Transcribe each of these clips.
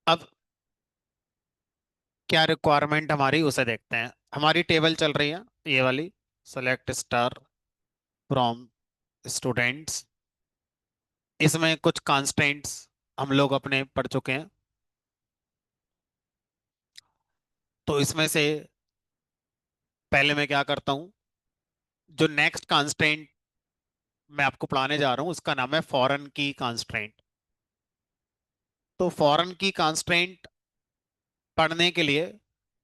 अब क्या रिक्वायरमेंट हमारी उसे देखते हैं। हमारी टेबल चल रही है ये वाली, सेलेक्ट स्टार फ्रॉम स्टूडेंट्स। इसमें कुछ कंस्ट्रेंट्स हम लोग अपने पढ़ चुके हैं। तो इसमें से पहले मैं क्या करता हूँ, जो नेक्स्ट कंस्ट्रेंट मैं आपको पढ़ाने जा रहा हूँ उसका नाम है फॉरेन की कंस्ट्रेंट। तो फॉरेन की कंस्ट्रेंट पढ़ने के लिए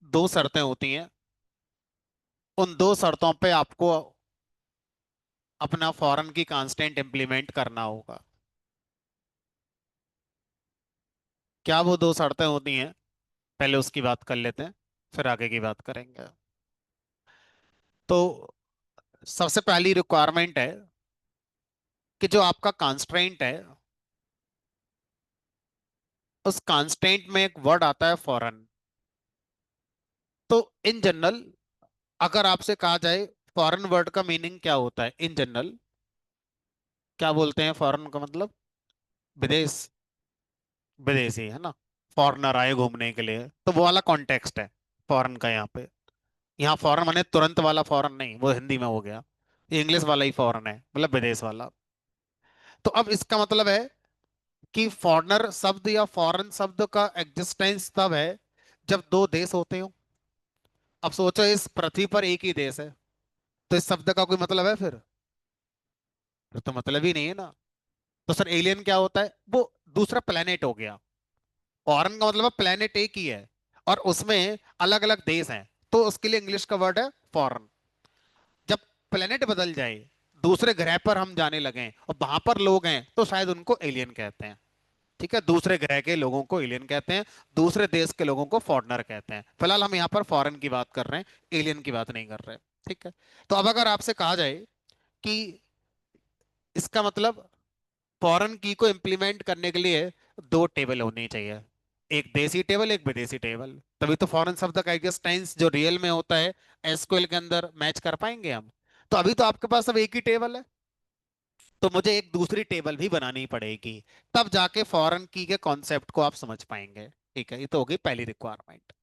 दो शर्तें होती हैं। उन दो शर्तों पे आपको अपना फॉरेन की कांस्टेंट इंप्लीमेंट करना होगा। क्या वो दो शर्तें होती हैं, पहले उसकी बात कर लेते हैं, फिर आगे की बात करेंगे। तो सबसे पहली रिक्वायरमेंट है कि जो आपका कांस्टेंट है उस कांस्टेंट में एक वर्ड आता है फॉरेन। तो इन जनरल अगर आपसे कहा जाए फॉरेन वर्ड का मीनिंग क्या होता है, इन जनरल क्या बोलते हैं फॉरेन का मतलब? विदेश, विदेशी है ना। फॉरेनर आए घूमने के लिए, तो वो वाला कॉन्टेक्स्ट है फॉरेन का यहाँ पे। यहाँ फॉरेन माने तुरंत वाला फॉरेन नहीं, वो हिंदी में हो गया। ये इंग्लिश वाला ही फॉरेन है, मतलब विदेश वाला। तो अब इसका मतलब है कि फॉरेनर शब्द या फॉरेन शब्द का एग्जिस्टेंस तब है जब दो देश होते हो। अब सोचो इस पृथ्वी पर एक ही देश है, तो इस शब्द का कोई मतलब है फिर तो मतलब ही नहीं है ना। तो सर एलियन क्या होता है, वो दूसरा प्लेनेट हो गया। फॉरेन का मतलब प्लेनेट एक ही है और उसमें अलग अलग देश हैं, तो उसके लिए इंग्लिश का वर्ड है फॉरेन। जब प्लेनेट बदल जाए, दूसरे ग्रह पर हम जाने लगे और वहां पर लोग हैं, तो शायद उनको एलियन कहते हैं। ठीक है, दूसरे ग्रह के लोगों को एलियन कहते हैं, दूसरे देश के लोगों को फॉरेनर कहते हैं। फिलहाल हम यहाँ पर फॉरेन की बात कर रहे हैं, एलियन की बात नहीं कर रहे। ठीक है। तो अब अगर आपसे कहा जाए कि इसका मतलब फॉरेन की को इम्प्लीमेंट करने के लिए दो टेबल होनी चाहिए, एक देसी टेबल एक विदेशी टेबल, तभी तो फॉरेन शब्द का एग्जिस्टेंस जो रियल में होता है एसक्यूएल के अंदर मैच कर पाएंगे हम। तो अभी तो आपके पास अब एक ही टेबल है, तो मुझे एक दूसरी टेबल भी बनानी पड़ेगी, तब जाके फॉरेन की के कॉन्सेप्ट को आप समझ पाएंगे। ठीक है, ये तो हो गई पहली रिक्वायरमेंट।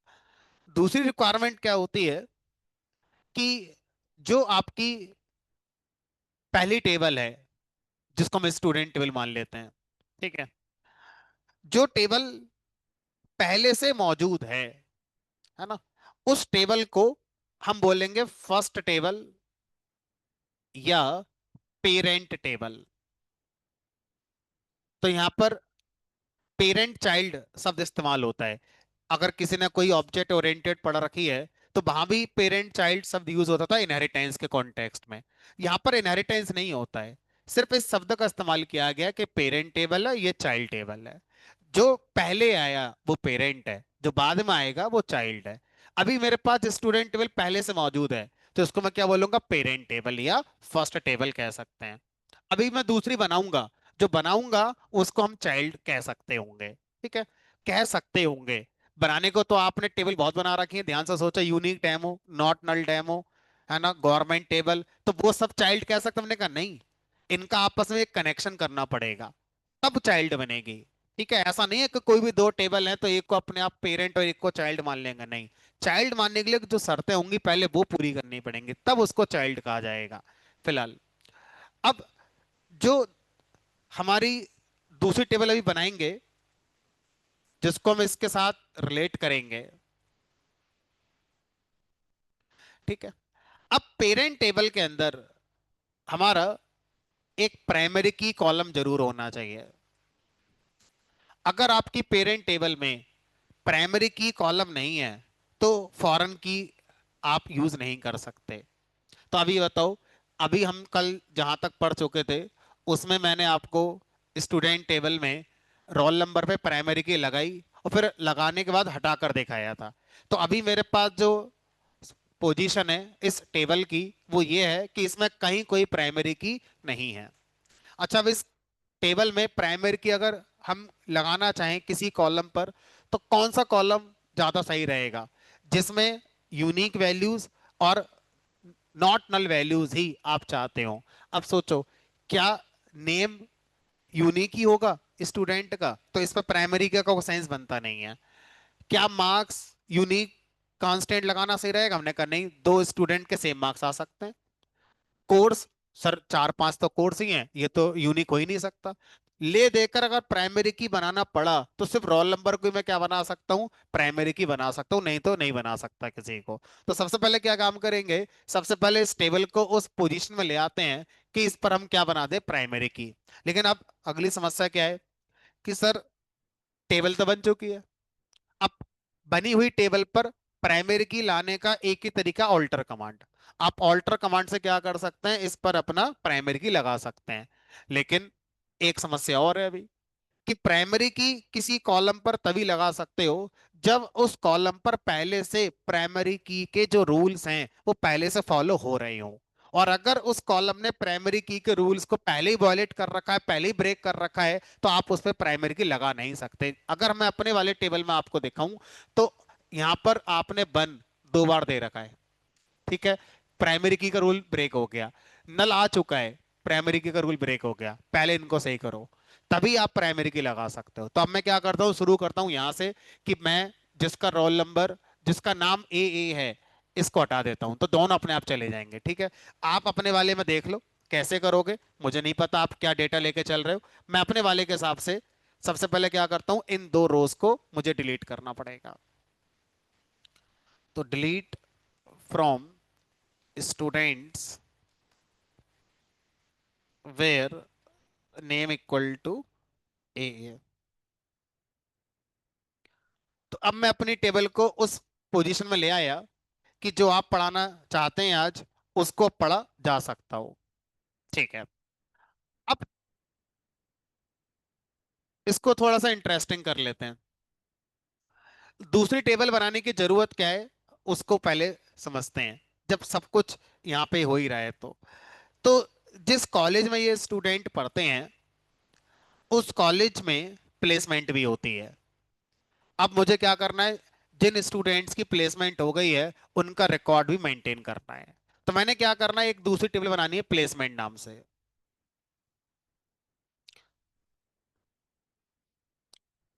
दूसरी रिक्वायरमेंट क्या होती है कि जो आपकी पहली टेबल है, जिसको हम स्टूडेंट टेबल मान लेते हैं, ठीक है, जो टेबल पहले से मौजूद है ना, उस टेबल को हम बोलेंगे फर्स्ट टेबल या पेरेंट टेबल। तो यहां पर पेरेंट चाइल्ड शब्द इस्तेमाल होता है। अगर किसी ने कोई ऑब्जेक्ट ओरिएंटेड पढ़ रखी है तो वहां भी पेरेंट चाइल्ड शब्द यूज होता था इनहेरिटेंस के कॉन्टेक्स्ट में। यहाँ पर इनहेरिटेंस नहीं होता है, सिर्फ इस शब्द का इस्तेमाल किया गया कि पेरेंट टेबल है, ये चाइल्ड टेबल है। जो पहले आया वो पेरेंट है, जो बाद में आएगा वो चाइल्ड है। अभी मेरे पास स्टूडेंट टेबल पहले से मौजूद है, तो इसको मैं क्या बोलूंगा, पेरेंट टेबल या फर्स्ट टेबल कह सकते हैं। अभी मैं दूसरी बनाऊंगा, जो बनाऊंगा उसको हम चाइल्ड कह सकते होंगे। ठीक है, कह सकते होंगे। बनाने को तो आपने टेबल बहुत बना रखी है, ध्यान से सोचा, unique demo, not null demo, है ना, गवर्नमेंट टेबल, तो वो सब चाइल्ड कह सकते, हमने कहा नहीं, इनका आपस में एक कनेक्शन करना पड़ेगा, तब चाइल्ड बनेगी। ठीक है, ऐसा नहीं है कि कोई भी दो टेबल है तो एक को अपने आप पेरेंट और एक को चाइल्ड मान लेंगे, नहीं। चाइल्ड मानने के लिए जो शर्तें होंगी पहले वो पूरी करनी पड़ेंगी, तब उसको चाइल्ड कहा जाएगा। फिलहाल अब जो हमारी दूसरी टेबल अभी बनाएंगे, जिसको हम इसके साथ रिलेट करेंगे। ठीक है, अब पेरेंट टेबल के अंदर हमारा एक प्राइमरी की कॉलम जरूर होना चाहिए। अगर आपकी पेरेंट टेबल में प्राइमरी की कॉलम नहीं है तो फॉरेन की आप यूज नहीं कर सकते। तो अभी बताओ, अभी हम कल जहां तक पढ़ चुके थे उसमें मैंने आपको स्टूडेंट टेबल में रोल नंबर पे प्राइमरी की लगाई और फिर लगाने के बाद हटाकर दिखाया था। तो अभी मेरे पास जो पोजीशन है इस टेबल की वो ये है कि इसमें कहीं कोई प्राइमरी की नहीं है। अच्छा, अब इस टेबल में प्राइमरी की अगर हम लगाना चाहें किसी कॉलम पर, तो कौन सा कॉलम ज्यादा सही रहेगा जिसमें यूनिक वैल्यूज और नॉट नल वैल्यूज ही आप चाहते हो? अब सोचो, क्या नेम यूनिक ही होगा स्टूडेंट का, तो इस पर प्राइमरी का कोई सेंस बनता नहीं है। क्या मार्क्स यूनिक कांस्टेंट लगाना सही रहेगा? हमने कहा नहीं, दो स्टूडेंट के सेम मार्क्स आ सकते हैं। कोर्स, सर चार पांच तो कोर्स ही हैं, ये तो यूनिक हो ही नहीं सकता। ले देकर अगर प्राइमरी की बनाना पड़ा तो सिर्फ रोल नंबर को ही मैं क्या बना सकता हूँ, प्राइमरी की बना सकता हूँ, नहीं तो नहीं बना सकता किसी को। तो सबसे पहले क्या काम करेंगे, सबसे पहले इस टेबल को उस पोजीशन में ले आते हैं कि इस पर हम क्या बना दे, प्राइमरी की। लेकिन अब अगली समस्या क्या है कि सर टेबल तो बन चुकी है, अब बनी हुई टेबल पर प्राइमरी की लाने का एक ही तरीका, ऑल्टर कमांड। आप ऑल्टर कमांड से क्या कर सकते हैं, इस पर अपना प्राइमरी की लगा सकते हैं। लेकिन एक समस्या और है अभी, कि प्राइमरी की किसी कॉलम पर तभी लगा सकते हो जब उस कॉलम पर पहले से प्राइमरी की के जो रूल्स हैं वो पहले से फॉलो हो रहे हो। और अगर उस कॉलम ने प्राइमरी की के रूल्स को पहले ही वॉयलेट कर रखा है, पहले ही ब्रेक कर रखा है, तो आप उस पर प्राइमरी की लगा नहीं सकते। अगर मैं अपने वाले टेबल में आपको दिखाऊं तो यहां पर आपने वन दो बार दे रखा है, ठीक है, प्राइमरी की का रूल ब्रेक हो गया। नल आ चुका है, प्राइमरी की का रूल ब्रेक हो गया, पहले इनको सही करो, तभी आप प्राइमरी की लगा सकते हो। तो अब मैं क्या करता हूँ, शुरू करता हूँ यहां से कि मैं जिसका रोल नंबर, जिसका नाम ए है, इसको हटा देता हूं, तो दोनों अपने आप चले जाएंगे। ठीक है, आप अपने वाले में देख लो कैसे करोगे, मुझे नहीं पता आप क्या डेटा लेके चल रहे हो। मैं अपने वाले के हिसाब से सबसे पहले क्या करता हूं, इन दो रोज को मुझे डिलीट करना पड़ेगा। तो delete from students where name equal to A. तो अब मैं अपनी टेबल को उस पोजीशन में ले आया कि जो आप पढ़ाना चाहते हैं आज उसको पढ़ा जा सकता हो। ठीक है, अब इसको थोड़ा सा इंटरेस्टिंग कर लेते हैं। दूसरी टेबल बनाने की जरूरत क्या है उसको पहले समझते हैं, जब सब कुछ यहाँ पे हो ही रहा है। तो जिस कॉलेज में ये स्टूडेंट पढ़ते हैं उस कॉलेज में प्लेसमेंट भी होती है। अब मुझे क्या करना है, जिन स्टूडेंट्स की प्लेसमेंट हो गई है उनका रिकॉर्ड भी मेंटेन करना है। तो मैंने क्या करना है, एक दूसरी टेबल बनानी है प्लेसमेंट नाम से।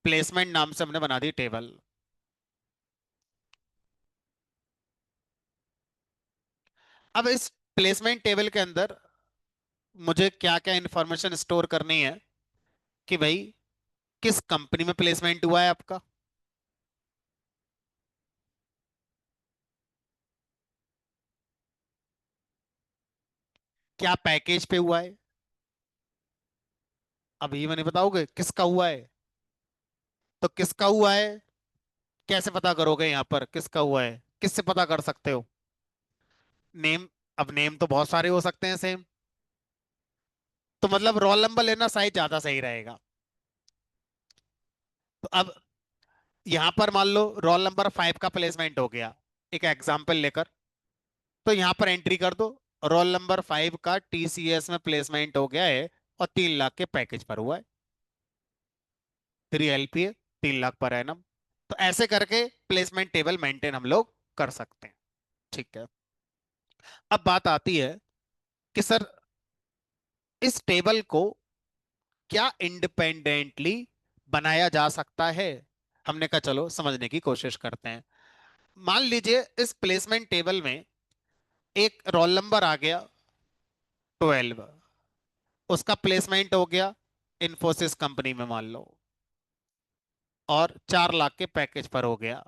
प्लेसमेंट नाम से हमने बना दी टेबल। अब इस प्लेसमेंट टेबल के अंदर मुझे क्या क्या इंफॉर्मेशन स्टोर करनी है कि भाई किस कंपनी में प्लेसमेंट हुआ है आपका, क्या पैकेज पे हुआ है। अब ये मैंने बताओगे किसका हुआ है, तो किसका हुआ है कैसे पता करोगे, यहां पर किसका हुआ है किससे पता कर सकते हो, नेम। अब नेम तो बहुत सारे हो सकते हैं सेम, तो मतलब रोल नंबर लेना शायद ज्यादा सही रहेगा। तो अब यहां पर मान लो रोल नंबर 5 का प्लेसमेंट हो गया, एक एग्जांपल लेकर, तो यहां पर एंट्री कर दो, रोल नंबर 5 का टीसीएस में प्लेसमेंट हो गया है और 3 लाख के पैकेज पर हुआ है, 3 LPA, 3 लाख पर एनम। तो ऐसे करके प्लेसमेंट टेबल मेंटेन हम लोग कर सकते हैं। ठीक है, अब बात आती है कि सर इस टेबल को क्या इंडिपेंडेंटली बनाया जा सकता है। हमने कहा चलो समझने की कोशिश करते हैं। मान लीजिए इस प्लेसमेंट टेबल में एक रोल नंबर आ गया 12, उसका प्लेसमेंट हो गया इन्फोसिस कंपनी में मान लो, और 4 लाख के पैकेज पर हो गया।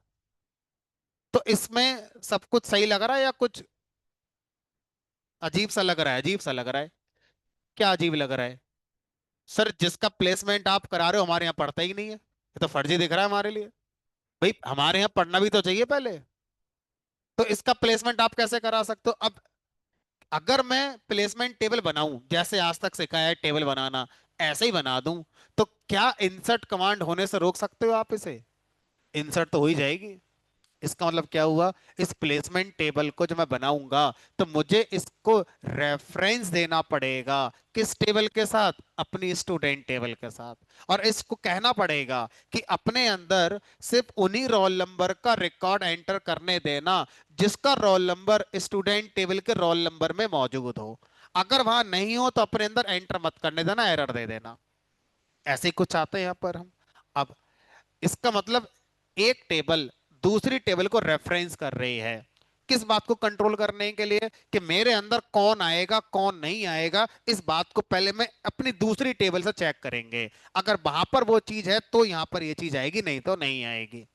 तो इसमें सब कुछ सही लग रहा है या कुछ अजीब सा लग रहा है, अजीब सा लग रहा है? क्या अजीब लग रहा है? सर जिसका प्लेसमेंट आप करा रहे हो हमारे यहाँ पढ़ता ही नहीं है, ये तो फर्जी दिख रहा है हमारे लिए। भाई हमारे यहाँ पढ़ना भी तो चाहिए पहले, तो इसका प्लेसमेंट आप कैसे करा सकते हो? अब अगर मैं प्लेसमेंट टेबल बनाऊं जैसे आज तक सिखाया है टेबल बनाना, ऐसे ही बना दूं, तो क्या इंसर्ट कमांड होने से रोक सकते हो आप इसे? इंसर्ट तो हो ही जाएगी। इसका मतलब क्या हुआ, इस प्लेसमेंट टेबल को जब मैं बनाऊंगा तो मुझे इसको रेफरेंस देना पड़ेगा, किस टेबल के साथ, अपनी स्टूडेंट टेबल के साथ। और इसको कहना पड़ेगा कि अपने अंदर सिर्फ उन्हीं रोल नंबर का रिकॉर्ड एंटर करने देना जिसका रोल नंबर स्टूडेंट टेबल के रोल नंबर में मौजूद हो। अगर वहां नहीं हो तो अपने अंदर एंटर मत करने देना, एरर दे देना। ऐसे ही कुछ आता है यहाँ पर हम। अब इसका मतलब एक टेबल दूसरी टेबल को रेफरेंस कर रही है, किस बात को कंट्रोल करने के लिए, कि मेरे अंदर कौन आएगा कौन नहीं आएगा, इस बात को पहले मैं अपनी दूसरी टेबल से चेक करेंगे। अगर वहां पर वो चीज है तो यहां पर ये चीज आएगी, नहीं तो नहीं आएगी।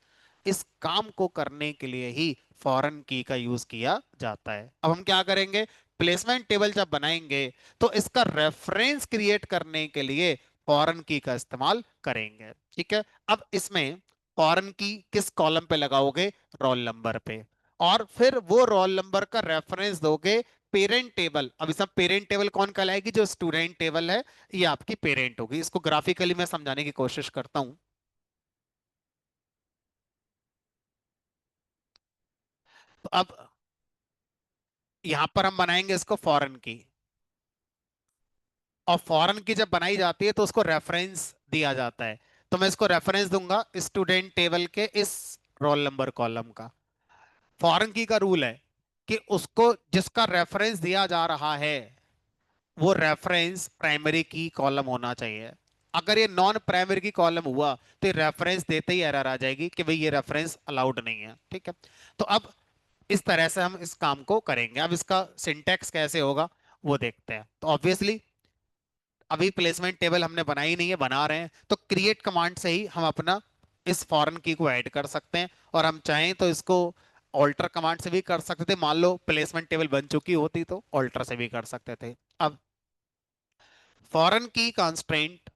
इस काम को करने के लिए ही फॉरेन की का यूज किया जाता है। अब हम क्या करेंगे, प्लेसमेंट टेबल जब बनाएंगे तो इसका रेफरेंस क्रिएट करने के लिए फॉरेन की का इस्तेमाल करेंगे। ठीक है। अब इसमें फॉरेन की किस कॉलम पे लगाओगे, रोल नंबर पे, और फिर वो रोल नंबर का रेफरेंस दोगे पेरेंट टेबल। अब इसमें पेरेंट टेबल कौन कहलाएगी, जो स्टूडेंट टेबल है ये आपकी पेरेंट होगी। इसको ग्राफिकली मैं समझाने की कोशिश करता हूं। तो अब यहां पर हम बनाएंगे इसको फॉरेन की, और फॉरेन की जब बनाई जाती है तो उसको रेफरेंस दिया जाता है। तो मैं इसको रेफरेंस दूंगा स्टूडेंट टेबल के इस रोल नंबर कॉलम का। फॉरेन की का रूल है कि उसको जिसका रेफरेंस दिया जा रहा है वो रेफरेंस प्राइमरी की कॉलम होना चाहिए। अगर ये नॉन प्राइमरी की कॉलम हुआ तो ये रेफरेंस देते ही एरर आ जाएगी कि भाई ये रेफरेंस अलाउड नहीं है। ठीक है। तो अब इस तरह से हम इस काम को करेंगे। अब इसका सिंटेक्स कैसे होगा वो देखते हैं। तो ऑब्वियसली अभी प्लेसमेंट टेबल हमने बनाई नहीं है, बना रहे हैं, तो क्रिएट कमांड से ही हम अपना इस फॉरेन की को ऐड कर सकते हैं। और हम चाहें तो इसको ऑल्टर कमांड से भी कर सकते थे, मान लो प्लेसमेंट टेबल बन चुकी होती तो ऑल्टर से भी कर सकते थे। अब फॉरेन की कंस्ट्रेंट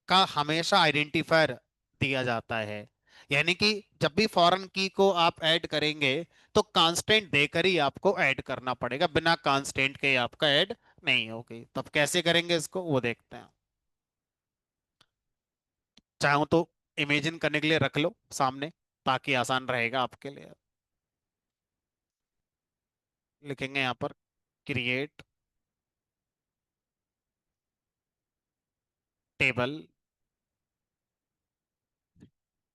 का हमेशा आइडेंटिफायर दिया जाता है, यानी कि जब भी फॉरेन की को आप ऐड करेंगे तो कांस्टेंट देकर ही आपको ऐड करना पड़ेगा, बिना कांस्टेंट के आपका ऐड नहीं होगी। तब कैसे करेंगे इसको वो देखते हैं। चाहो तो इमेजिन करने के लिए रख लो सामने, ताकि आसान रहेगा आपके लिए। लिखेंगे यहाँ पर क्रिएट टेबल,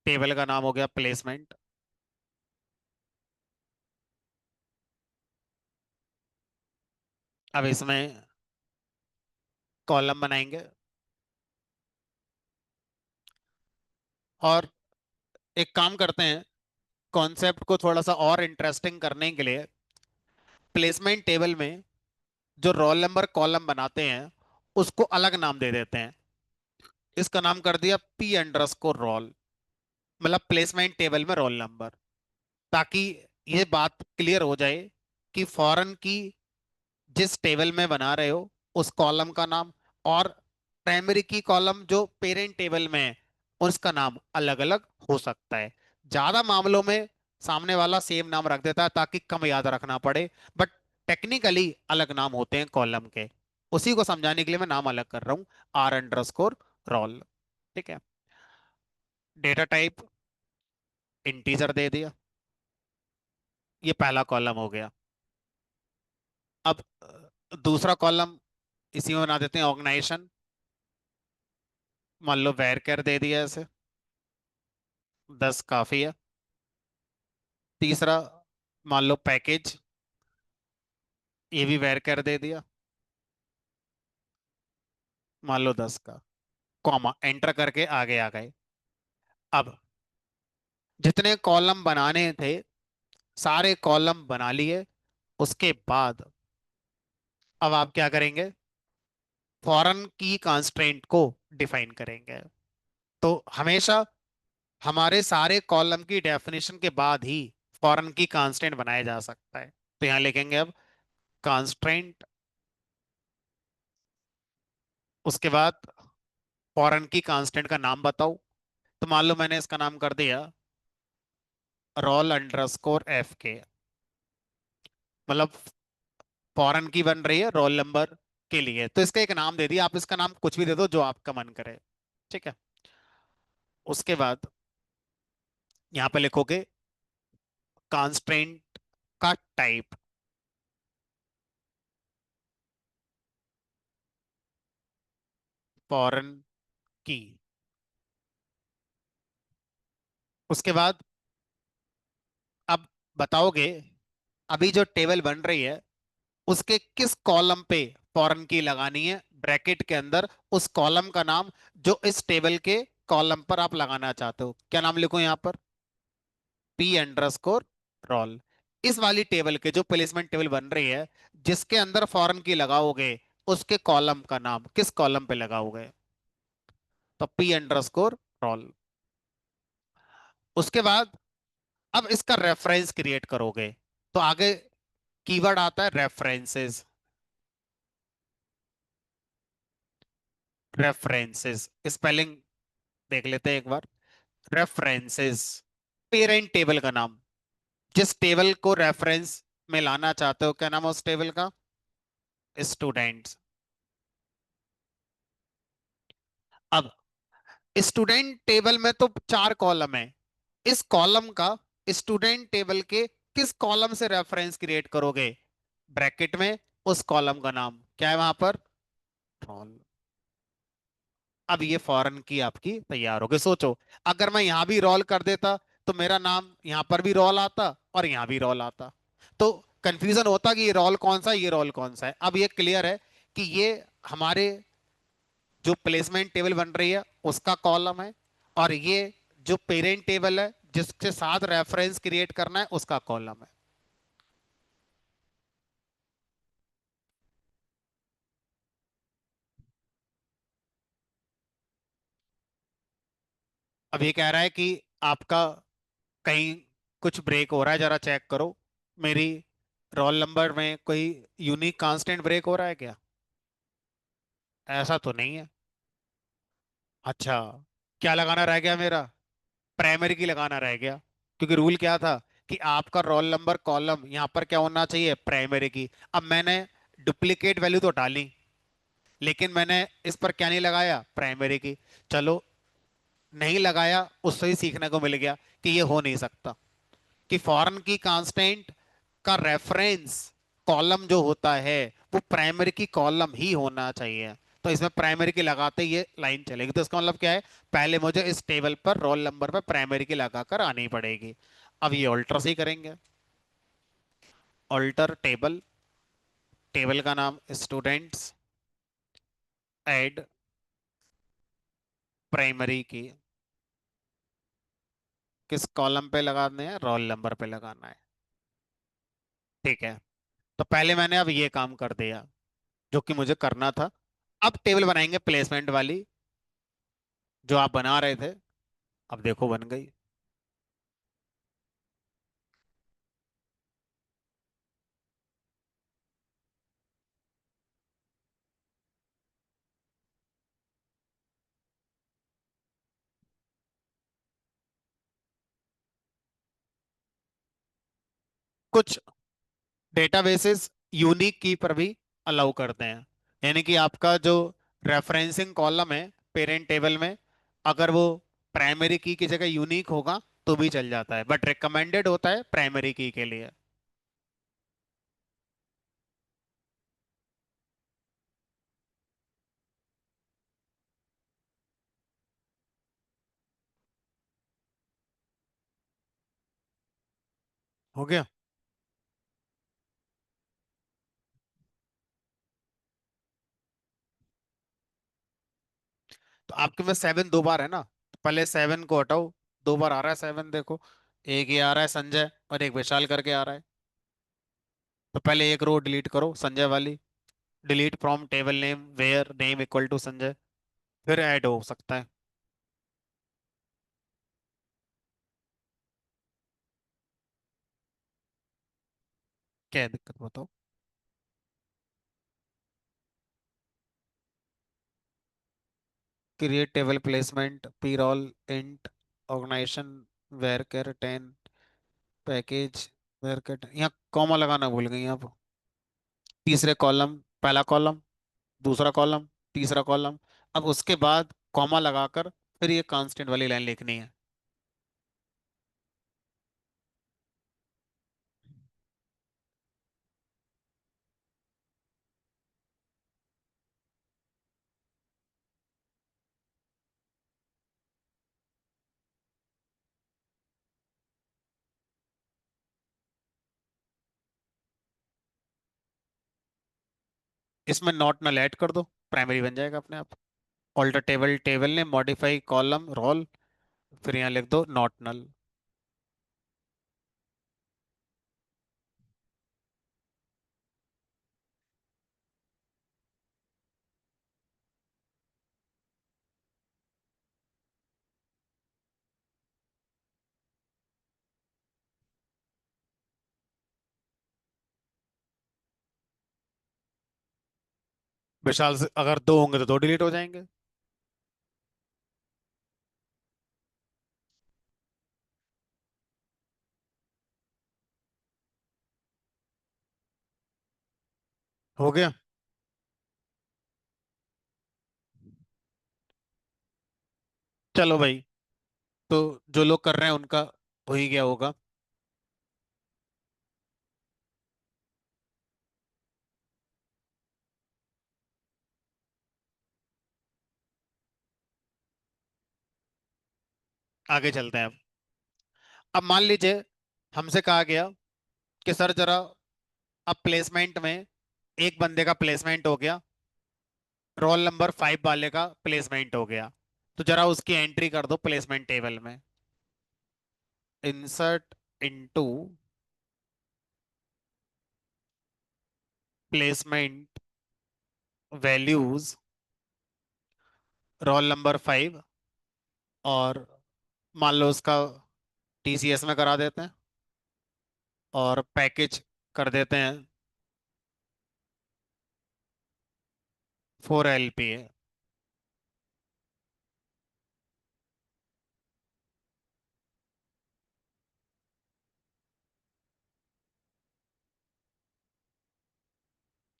टेबल का नाम हो गया प्लेसमेंट। अब इसमें कॉलम बनाएंगे, और एक काम करते हैं, कॉन्सेप्ट को थोड़ा सा और इंटरेस्टिंग करने के लिए प्लेसमेंट टेबल में जो रोल नंबर कॉलम बनाते हैं उसको अलग नाम दे देते हैं। इसका नाम कर दिया पी अंडरस्कोर रोल, मतलब प्लेसमेंट टेबल में रोल नंबर, ताकि ये बात क्लियर हो जाए कि फॉरेन की जिस टेबल में बना रहे हो उस कॉलम का नाम, और प्राइमरी की कॉलम जो पेरेंट टेबल में है उसका नाम अलग अलग हो सकता है। ज्यादा मामलों में सामने वाला सेम नाम रख देता है ताकि कम याद रखना पड़े, बट टेक्निकली अलग नाम होते हैं कॉलम के। उसी को समझाने के लिए मैं नाम अलग कर रहा हूँ, आर अंडरस्कोर रोल। ठीक है। डेटा टाइप इंटीजर दे दिया, ये पहला कॉलम हो गया। अब दूसरा कॉलम इसी में बना देते हैं ऑर्गेनाइजेशन, मान लो वैर कर दे दिया ऐसे, 10 काफी है। तीसरा मान लो पैकेज, ये भी वैर कर दे दिया, मान लो 10 का, कॉमा एंटर करके आगे आ गए। अब जितने कॉलम बनाने थे सारे कॉलम बना लिए। उसके बाद अब आप क्या करेंगे, फॉरेन की कंस्ट्रेंट को डिफाइन करेंगे। तो हमेशा हमारे सारे कॉलम की डेफिनेशन के बाद ही फॉरेन की कांस्टेंट बनाया जा सकता है। तो यहां लिखेंगे अब कांस्टेंट, उसके बाद फॉरेन की कांस्टेंट का नाम बताओ। तो मान लो मैंने इसका नाम कर दिया रोल अंडरस्कोर एफ के, मतलब फॉरेन की बन रही है रोल नंबर के लिए, तो इसका एक नाम दे दिया। आप इसका नाम कुछ भी दे दो जो आपका मन करे। ठीक है। उसके बाद यहाँ पे लिखोगे कांस्टेंट का टाइप, फॉरेन की। उसके बाद अब बताओगे अभी जो टेबल बन रही है उसके किस कॉलम पे फॉरेन की लगानी है, ब्रैकेट के अंदर उस कॉलम का नाम जो इस टेबल के कॉलम पर आप लगाना चाहते हो। क्या नाम लिखो यहाँ पर? P_roll। इस वाली टेबल के जो प्लेसमेंट टेबल बन रही है, जिसके अंदर फॉरेन की लगाओगे, उसके कॉलम का नाम किस कॉलम पे लगाओगे? तो P_roll। उसके बाद अब इसका रेफरेंस क्रिएट करोगे, तो आगे कीवर्ड आता है रेफरेंसेस। रेफरेंसेस स्पेलिंग देख लेते हैं एक बार। रेफरेंसेस, पेरेंट टेबल का नाम, जिस टेबल को रेफरेंस में लाना चाहते हो, क्या नाम है उस टेबल का? स्टूडेंट्स। अब स्टूडेंट टेबल में तो चार कॉलम है, इस कॉलम का स्टूडेंट टेबल के किस कॉलम से रेफरेंस क्रिएट करोगे? ब्रैकेट में उस कॉलम का नाम क्या है वहां पर? रोल। अब ये फॉरेन की आपकी तैयार हो गई। सोचो, अगर मैं यहां भी रोल कर देता तो मेरा नाम यहां पर भी रोल आता और यहां भी रोल आता, तो कंफ्यूजन होता कि ये रोल कौन सा है, ये रोल कौन सा है। अब ये क्लियर है कि ये हमारे जो प्लेसमेंट टेबल बन रही है उसका कॉलम है, और ये जो पेरेंट टेबल है जिसके साथ रेफरेंस क्रिएट करना है उसका कॉलम है। अब ये कह रहा है कि आपका कहीं कुछ ब्रेक हो रहा है, जरा चेक करो मेरी रोल नंबर में कोई यूनिक कांस्टेंट ब्रेक हो रहा है क्या? ऐसा तो नहीं है। अच्छा, क्या लगाना रह गया मेरा? प्राइमरी की लगाना रह गया, क्योंकि रूल क्या था कि आपका रोल नंबर कॉलम यहाँ पर क्या होना चाहिए? प्राइमरी की। अब मैंने डुप्लीकेट वैल्यू तो डाली, लेकिन मैंने इस पर क्या नहीं लगाया? प्राइमरी की। चलो, नहीं लगाया, उससे ही सीखने को मिल गया कि ये हो नहीं सकता, कि फॉरेन की कांस्टेंट का रेफरेंस कॉलम जो होता है वो प्राइमरी की कॉलम ही होना चाहिए। तो इसमें प्राइमरी की लगाते ही ये लाइन चलेगी, तो इसका मतलब क्या है? पहले मुझे इस टेबल पर रोल नंबर पर प्राइमरी की लगाकर आनी पड़ेगी। अब ये ऑल्टर से ही करेंगे। ऑल्टर टेबल, टेबल का नाम स्टूडेंट्स, ऐड प्राइमरी की, किस कॉलम पे लगाने हैं? रोल नंबर पे लगाना है। ठीक है, तो पहले मैंने अब ये काम कर दिया जो कि मुझे करना था। अब टेबल बनाएंगे प्लेसमेंट वाली, जो आप बना रहे थे। अब देखो बन गई। कुछ डेटाबेसेस यूनिक की पर भी अलाउ करते हैं, यानी कि आपका जो रेफरेंसिंग कॉलम है पेरेंट टेबल में, अगर वो प्राइमरी की जगह यूनिक होगा तो भी चल जाता है, बट रिकमेंडेड होता है प्राइमरी की के लिए। हो गया। तो आपके में 7 दो बार है ना, तो पहले 7 को हटाओ। 2 बार आ रहा है 7, देखो। एक ये आ रहा है संजय, और एक विशाल करके आ रहा है। तो पहले एक रो डिलीट करो संजय वाली। Delete from table name where name equal to Sanjay, फिर ऐड हो सकता है। क्या है दिक्कत बताओ? Create table placement P roll int organization varchar 10 package where कर, यहाँ कॉमा लगाना भूल गई आप। तीसरे कॉलम, पहला कॉलम, दूसरा कॉलम, तीसरा कॉलम। अब उसके बाद कॉमा लगाकर फिर ये कांस्टेंट वाली लाइन लिखनी है। इसमें नॉट नल ऐड कर दो। प्राइमरी बन जाएगा अपने आप। ऑल्टर टेबल टेबल ने, मॉडिफाई कॉलम रोल, फिर यहाँ लिख दो नॉट नल। विशाल से अगर दो होंगे तो दो डिलीट हो जाएंगे। हो गया। चलो भाई, तो जो लोग कर रहे हैं उनका हो ही गया होगा। आगे चलते हैं अब। मान लीजिए हमसे कहा गया कि सर जरा, अब प्लेसमेंट में एक बंदे का प्लेसमेंट हो गया, रोल नंबर 5 वाले का प्लेसमेंट हो गया, तो जरा उसकी एंट्री कर दो प्लेसमेंट टेबल में। Insert into placement values roll number 5, और मान लो उसका टीसीएस में करा देते हैं, और पैकेज कर देते हैं 4 LPA।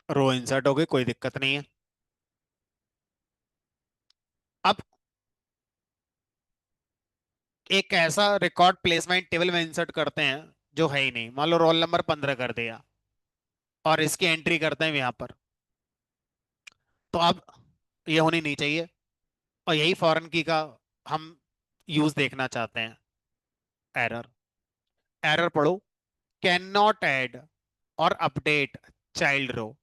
रो इंसर्ट हो गई, कोई दिक्कत नहीं है। अब एक ऐसा रिकॉर्ड प्लेसमेंट टेबल में इंसर्ट करते हैं जो है ही नहीं, मान लो रोल नंबर 15 कर दिया, और इसकी एंट्री करते हैं यहाँ पर। तो अब ये होनी नहीं चाहिए, और यही फॉरेन की का हम यूज देखना चाहते हैं। एरर, एरर पढ़ो। कैन नॉट ऐड और अपडेट चाइल्ड रो।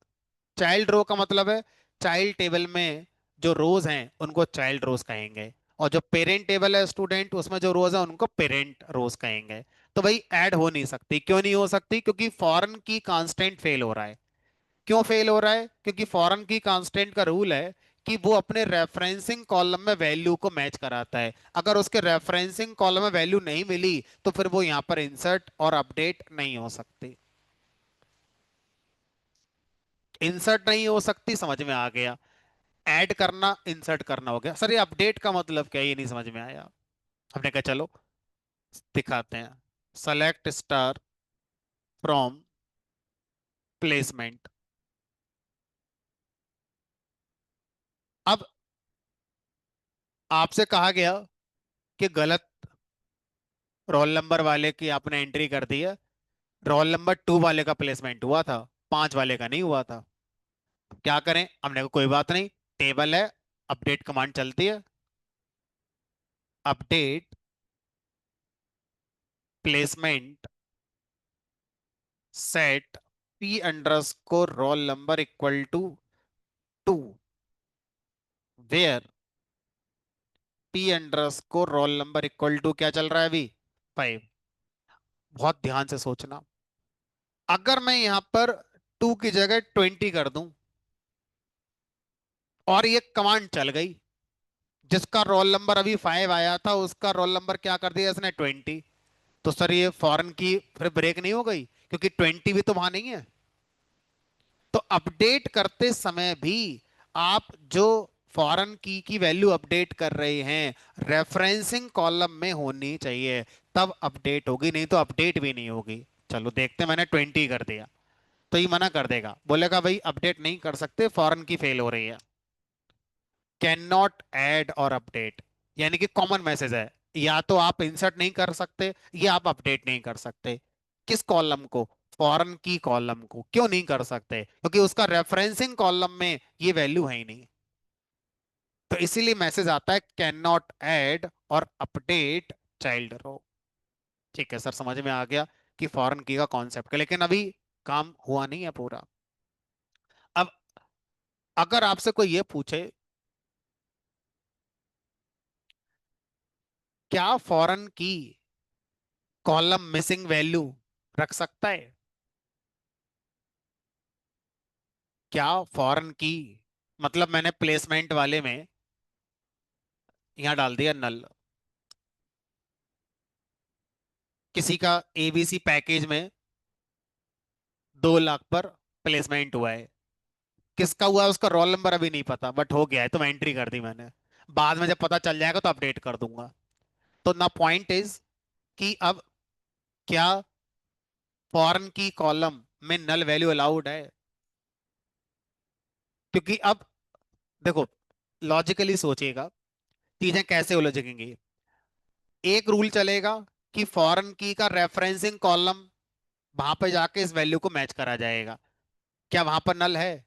चाइल्ड रो का मतलब है चाइल्ड टेबल में जो रोज हैं उनको चाइल्ड रोज कहेंगे, और जो पेरेंट टेबल है स्टूडेंट, उसमें जो रोज है उनको पेरेंट रोज कहेंगे। तो भाई ऐड हो नहीं सकती। क्यों नहीं हो सकती? क्योंकि फॉरेन की कांस्टेंट फेल हो रहा है। क्यों फेल हो रहा है? क्योंकि फॉरेन की कांस्टेंट का रूल है कि वो अपने रेफरेंसिंग कॉलम में वैल्यू को मैच कराता है। अगर उसके रेफरेंसिंग कॉलम में वैल्यू नहीं मिली तो फिर वो यहाँ पर इंसर्ट और अपडेट नहीं हो सकती। इंसर्ट नहीं हो सकती, समझ में आ गया। ऐड करना इंसर्ट करना हो गया। सर ये अपडेट का मतलब क्या है? ये नहीं समझ में आया। हमने कहा चलो दिखाते हैं। Select star from placement. अब आपसे कहा गया कि गलत रोल नंबर वाले की आपने एंट्री कर दी है, रोल नंबर 2 वाले का प्लेसमेंट हुआ था, 5 वाले का नहीं हुआ था। क्या करें? हमने कहा कोई बात नहीं, टेबल है, अपडेट कमांड चलती है। Update placement set P underscore roll number equal to 2, where P underscore roll number equal to क्या चल रहा है अभी? 5। बहुत ध्यान से सोचना। अगर मैं यहां पर 2 की जगह 20 कर दूं, और ये कमांड चल गई, जिसका रोल नंबर अभी 5 आया था उसका रोल नंबर क्या कर दिया इसने? 20। तो सर ये फॉरेन की फिर ब्रेक नहीं हो गई? क्योंकि 20 भी तो वहां नहीं है। तो अपडेट करते समय भी आप जो फॉरेन की वैल्यू अपडेट कर रहे हैं, रेफरेंसिंग कॉलम में होनी चाहिए, तब अपडेट होगी, नहीं तो अपडेट भी नहीं होगी। चलो देखते हैं, मैंने 20 कर दिया तो ये मना कर देगा, बोलेगा भाई अपडेट नहीं कर सकते, फॉरेन की फेल हो रही है। कैन नॉट ऐड और अपडेट यानी कि कॉमन मैसेज है, या तो आप इंसर्ट नहीं कर सकते या आप अपडेट नहीं कर सकते। किस कॉलम को? फॉरेन की कॉलम को। क्यों नहीं कर सकते? क्योंकि उसका रेफरेंसिंग कॉलम में ये वैल्यू है ही नहीं। तो इसीलिए मैसेज आता है कैन नॉट ऐड और अपडेट चाइल्ड रो। ठीक है सर, समझ में आ गया कि फॉरेन की का कॉन्सेप्ट, लेकिन अभी काम हुआ नहीं है पूरा। अब अगर आपसे कोई ये पूछे क्या फॉरेन की कॉलम मिसिंग वैल्यू रख सकता है, क्या फॉरेन की, मतलब मैंने प्लेसमेंट वाले में यहाँ डाल दिया नल, किसी का एबीसी पैकेज में 2 लाख पर प्लेसमेंट हुआ है, किसका हुआ है उसका रोल नंबर अभी नहीं पता, बट हो गया है तो मैं एंट्री कर दी मैंने। बाद में जब पता चल जाएगा तो अपडेट कर दूंगा। तो ना पॉइंट इज कि अब क्या फॉरेन की कॉलम में नल वैल्यू अलाउड है, क्योंकि अब देखो लॉजिकली सोचिएगा चीजें कैसे उलझेंगी। एक रूल चलेगा कि फॉरेन की का रेफरेंसिंग कॉलम वहां पे जाके इस वैल्यू को मैच करा जाएगा। क्या वहां पर नल है,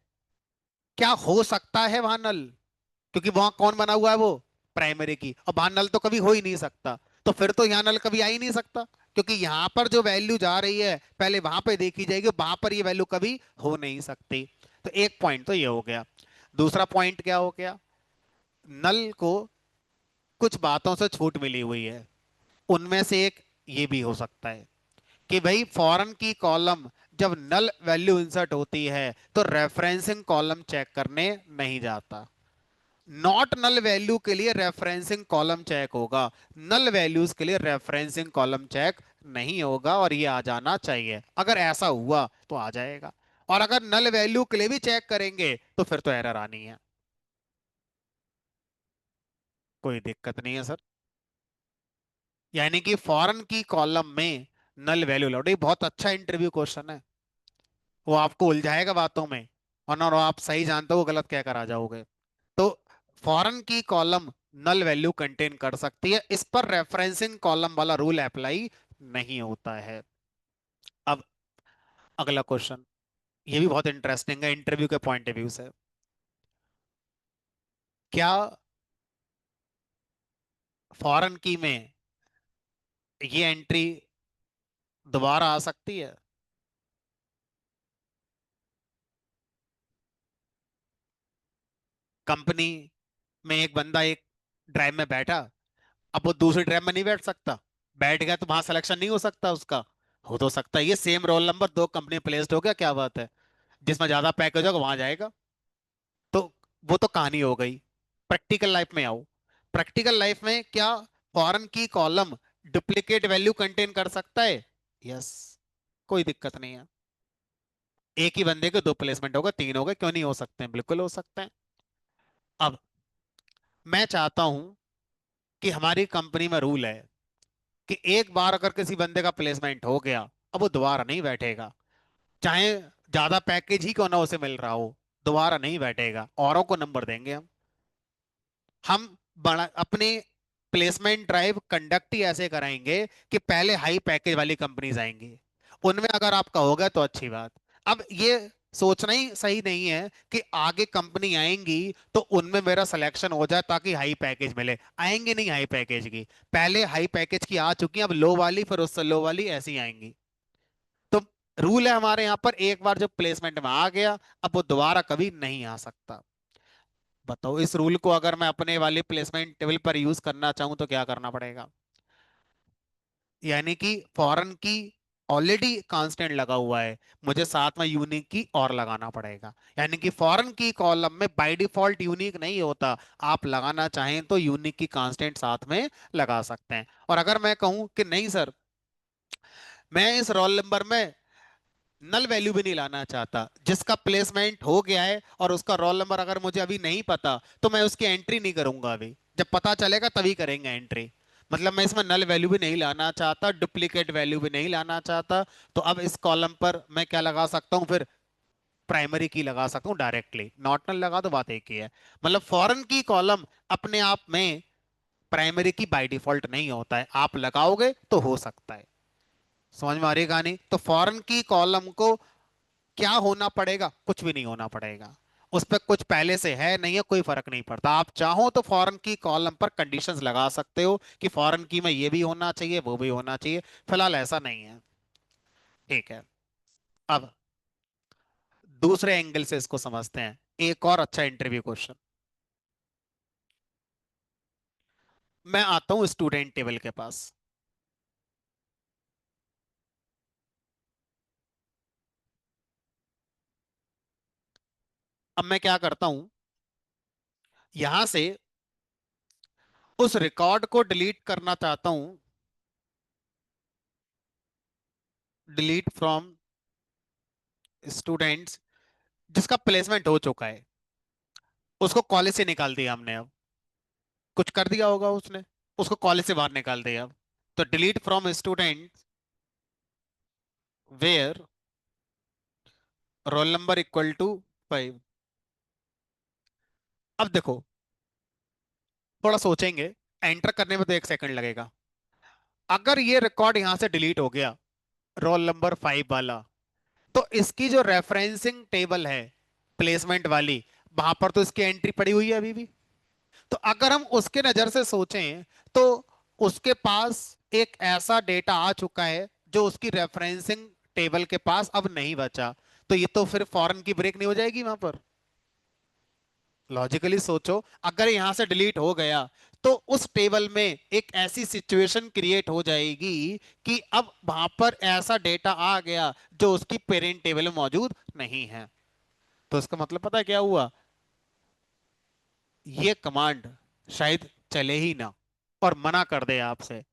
क्या हो सकता है वहां नल, क्योंकि वहां कौन बना हुआ है वो प्राइमरी की, और वहां नल तो कभी हो ही नहीं सकता। तो फिर तो यहाँ नल कभी आ ही नहीं सकता, क्योंकि यहाँ पर जो वैल्यू जा रही है पहले वहां पे देखी जाएगी, वहां पर ये वैल्यू कभी हो नहीं सकती। तो एक पॉइंट तो ये हो गया। दूसरा पॉइंट क्या हो गया, नल को कुछ बातों से छूट मिली हुई है, उनमें से एक ये भी हो सकता है कि भाई फॉरेन की कॉलम जब नल वैल्यू इंसर्ट होती है तो रेफरेंसिंग कॉलम चेक करने नहीं जाता। नॉट नल वैल्यू के लिए रेफरेंसिंग कॉलम चेक होगा, नल वैल्यूज के लिए रेफरेंसिंग कॉलम चेक नहीं होगा, और ये आ जाना चाहिए। अगर ऐसा हुआ तो आ जाएगा, और अगर नल वैल्यू के लिए भी चेक करेंगे तो फिर तो एरर आनी है। कोई दिक्कत नहीं है सर। यानी कि फॉरेन की कॉलम में नल वैल्यू अलाउड, ये बहुत अच्छा इंटरव्यू क्वेश्चन है, वो आपको उलझाएगा बातों में, और आप सही जानते हो गलत क्या कर आ जाओगे। तो फॉरेन की कॉलम नल वैल्यू कंटेन कर सकती है, इस पर रेफरेंसिंग कॉलम वाला रूल अप्लाई नहीं होता है। अब अगला क्वेश्चन, ये भी बहुत इंटरेस्टिंग है इंटरव्यू के पॉइंट ऑफ व्यू से। क्या फॉरेन की में ये एंट्री दोबारा आ सकती है, कंपनी में एक बंदा एक ड्राइव में बैठा, अब वो दूसरी ड्राइव में नहीं बैठ सकता, बैठ गया तो वहां सिलेक्शन नहीं हो सकता उसका, हो तो सकता है, ये सेम रोल नंबर दो कंपनी प्लेस्ड हो गया, क्या बात है, जिसमें ज्यादा पैकेज होगा वहां जाएगा। तो वो तो कहानी हो गई। प्रैक्टिकल लाइफ में आओ, प्रैक्टिकल लाइफ में क्या फॉरेन की कॉलम डुप्लीकेट वैल्यू कंटेन कर सकता है, यस, कोई दिक्कत नहीं है। एक ही बंदे के 2 प्लेसमेंट होगा, 3 होगा, क्यों नहीं हो सकते हैं, बिल्कुल हो सकते हैं। अब मैं चाहता हूं कि हमारी कंपनी में रूल है कि एक बार अगर किसी बंदे का प्लेसमेंट हो गया, अब वो दोबारा नहीं बैठेगा, चाहे ज्यादा पैकेज ही क्यों ना उसे मिल रहा हो, दोबारा नहीं बैठेगा, औरों को नंबर देंगे हम बड़ा अपने प्लेसमेंट ड्राइव कंडक्ट ही ऐसे कराएंगे कि पहले हाई पैकेज वाली कंपनीज आएंगी, उनमें अगर आपका होगा तो अच्छी बात। अब ये सोचना ही सही नहीं है कि आगे कंपनी आएंगी तो उनमें मेरा सिलेक्शन हो जाए ताकि हाई पैकेज मिले, आएंगे नहीं हाई पैकेज की, पहले हाई पैकेज की आ चुकी हैं, अब लो वाली, फिर उससे लो वाली ऐसी आएंगी। तो रूल है हमारे यहाँ पर, एक बार जब प्लेसमेंट में आ गया अब वो दोबारा कभी नहीं आ सकता। बताओ इस रूल को अगर मैं अपने वाले प्लेसमेंट टेबल पर यूज करना चाहूं तो क्या करना पड़ेगा, यानी कि फॉरेन की ऑलरेडी कांस्टेंट लगा हुआ है, मुझे साथ में यूनिक की और लगाना पड़ेगा। यानी कि फॉरेन की कॉलम में बाय डिफॉल्ट यूनिक नहीं होता, आप लगाना चाहें तो यूनिक की कांस्टेंट साथ में लगा सकते हैं। और अगर मैं कहूं कि नहीं सर, मैं इस रोल नंबर में नल वैल्यू भी नहीं लाना चाहता, जिसका प्लेसमेंट हो गया है और उसका रोल नंबर अगर मुझे अभी नहीं पता तो मैं उसकी एंट्री नहीं करूंगा, अभी जब पता चलेगा तभी करेंगे एंट्री। मतलब मैं इसमें नल वैल्यू भी नहीं लाना चाहता, डुप्लीकेट वैल्यू भी नहीं लाना चाहता, तो अब इस कॉलम पर मैं क्या लगा सकता हूँ फिर, प्राइमरी की लगा सकता हूँ डायरेक्टली, नॉट नल लगा तो बात एक ही है। मतलब फॉरेन की कॉलम अपने आप में प्राइमरी की बाय डिफॉल्ट नहीं होता है, आप लगाओगे तो हो सकता है। समझ में आ रही है कहानी, तो फॉरेन की कॉलम को क्या होना पड़ेगा, कुछ भी नहीं होना पड़ेगा, उस पर कुछ पहले से है नहीं है कोई फर्क नहीं पड़ता, आप चाहो तो फॉरेन की कॉलम पर कंडीशंस लगा सकते हो कि फॉरेन की में ये भी होना चाहिए वो भी होना चाहिए, फिलहाल ऐसा नहीं है। ठीक है, अब दूसरे एंगल से इसको समझते हैं। एक और अच्छा इंटरव्यू क्वेश्चन। मैं आता हूं स्टूडेंट टेबल के पास। अब मैं क्या करता हूं, यहां से उस रिकॉर्ड को डिलीट करना चाहता हूं। डिलीट फ्रॉम स्टूडेंट्स, जिसका प्लेसमेंट हो चुका है, उसको कॉलेज से निकाल दिया हमने। अब कुछ कर दिया होगा उसने, उसको कॉलेज से बाहर निकाल दिया। अब तो delete from student where roll number equal to 5। अब देखो, थोड़ा सोचेंगे, एंटर करने में तो 1 सेकंड लगेगा। अगर ये रिकॉर्ड यहां से डिलीट हो गया, रोल नंबर 5 वाला, तो इसकी जो रेफरेंसिंग टेबल है प्लेसमेंट वाली, वहां पर तो इसकी एंट्री पड़ी हुई है अभी भी। तो अगर हम उसके नजर से सोचें, तो उसके पास एक ऐसा डेटा आ चुका है जो उसकी रेफरेंसिंग टेबल के पास अब नहीं बचा। तो ये तो फिर फॉरेन की ब्रेक नहीं हो जाएगी वहां पर? लॉजिकली सोचो, अगर यहां से डिलीट हो गया, तो उस टेबल में एक ऐसी सिचुएशन क्रिएट हो जाएगी कि अब वहां पर ऐसा डेटा आ गया जो उसकी पेरेंट टेबल में मौजूद नहीं है। तो इसका मतलब पता है क्या हुआ? ये कमांड शायद चले ही ना, और मना कर दे आपसे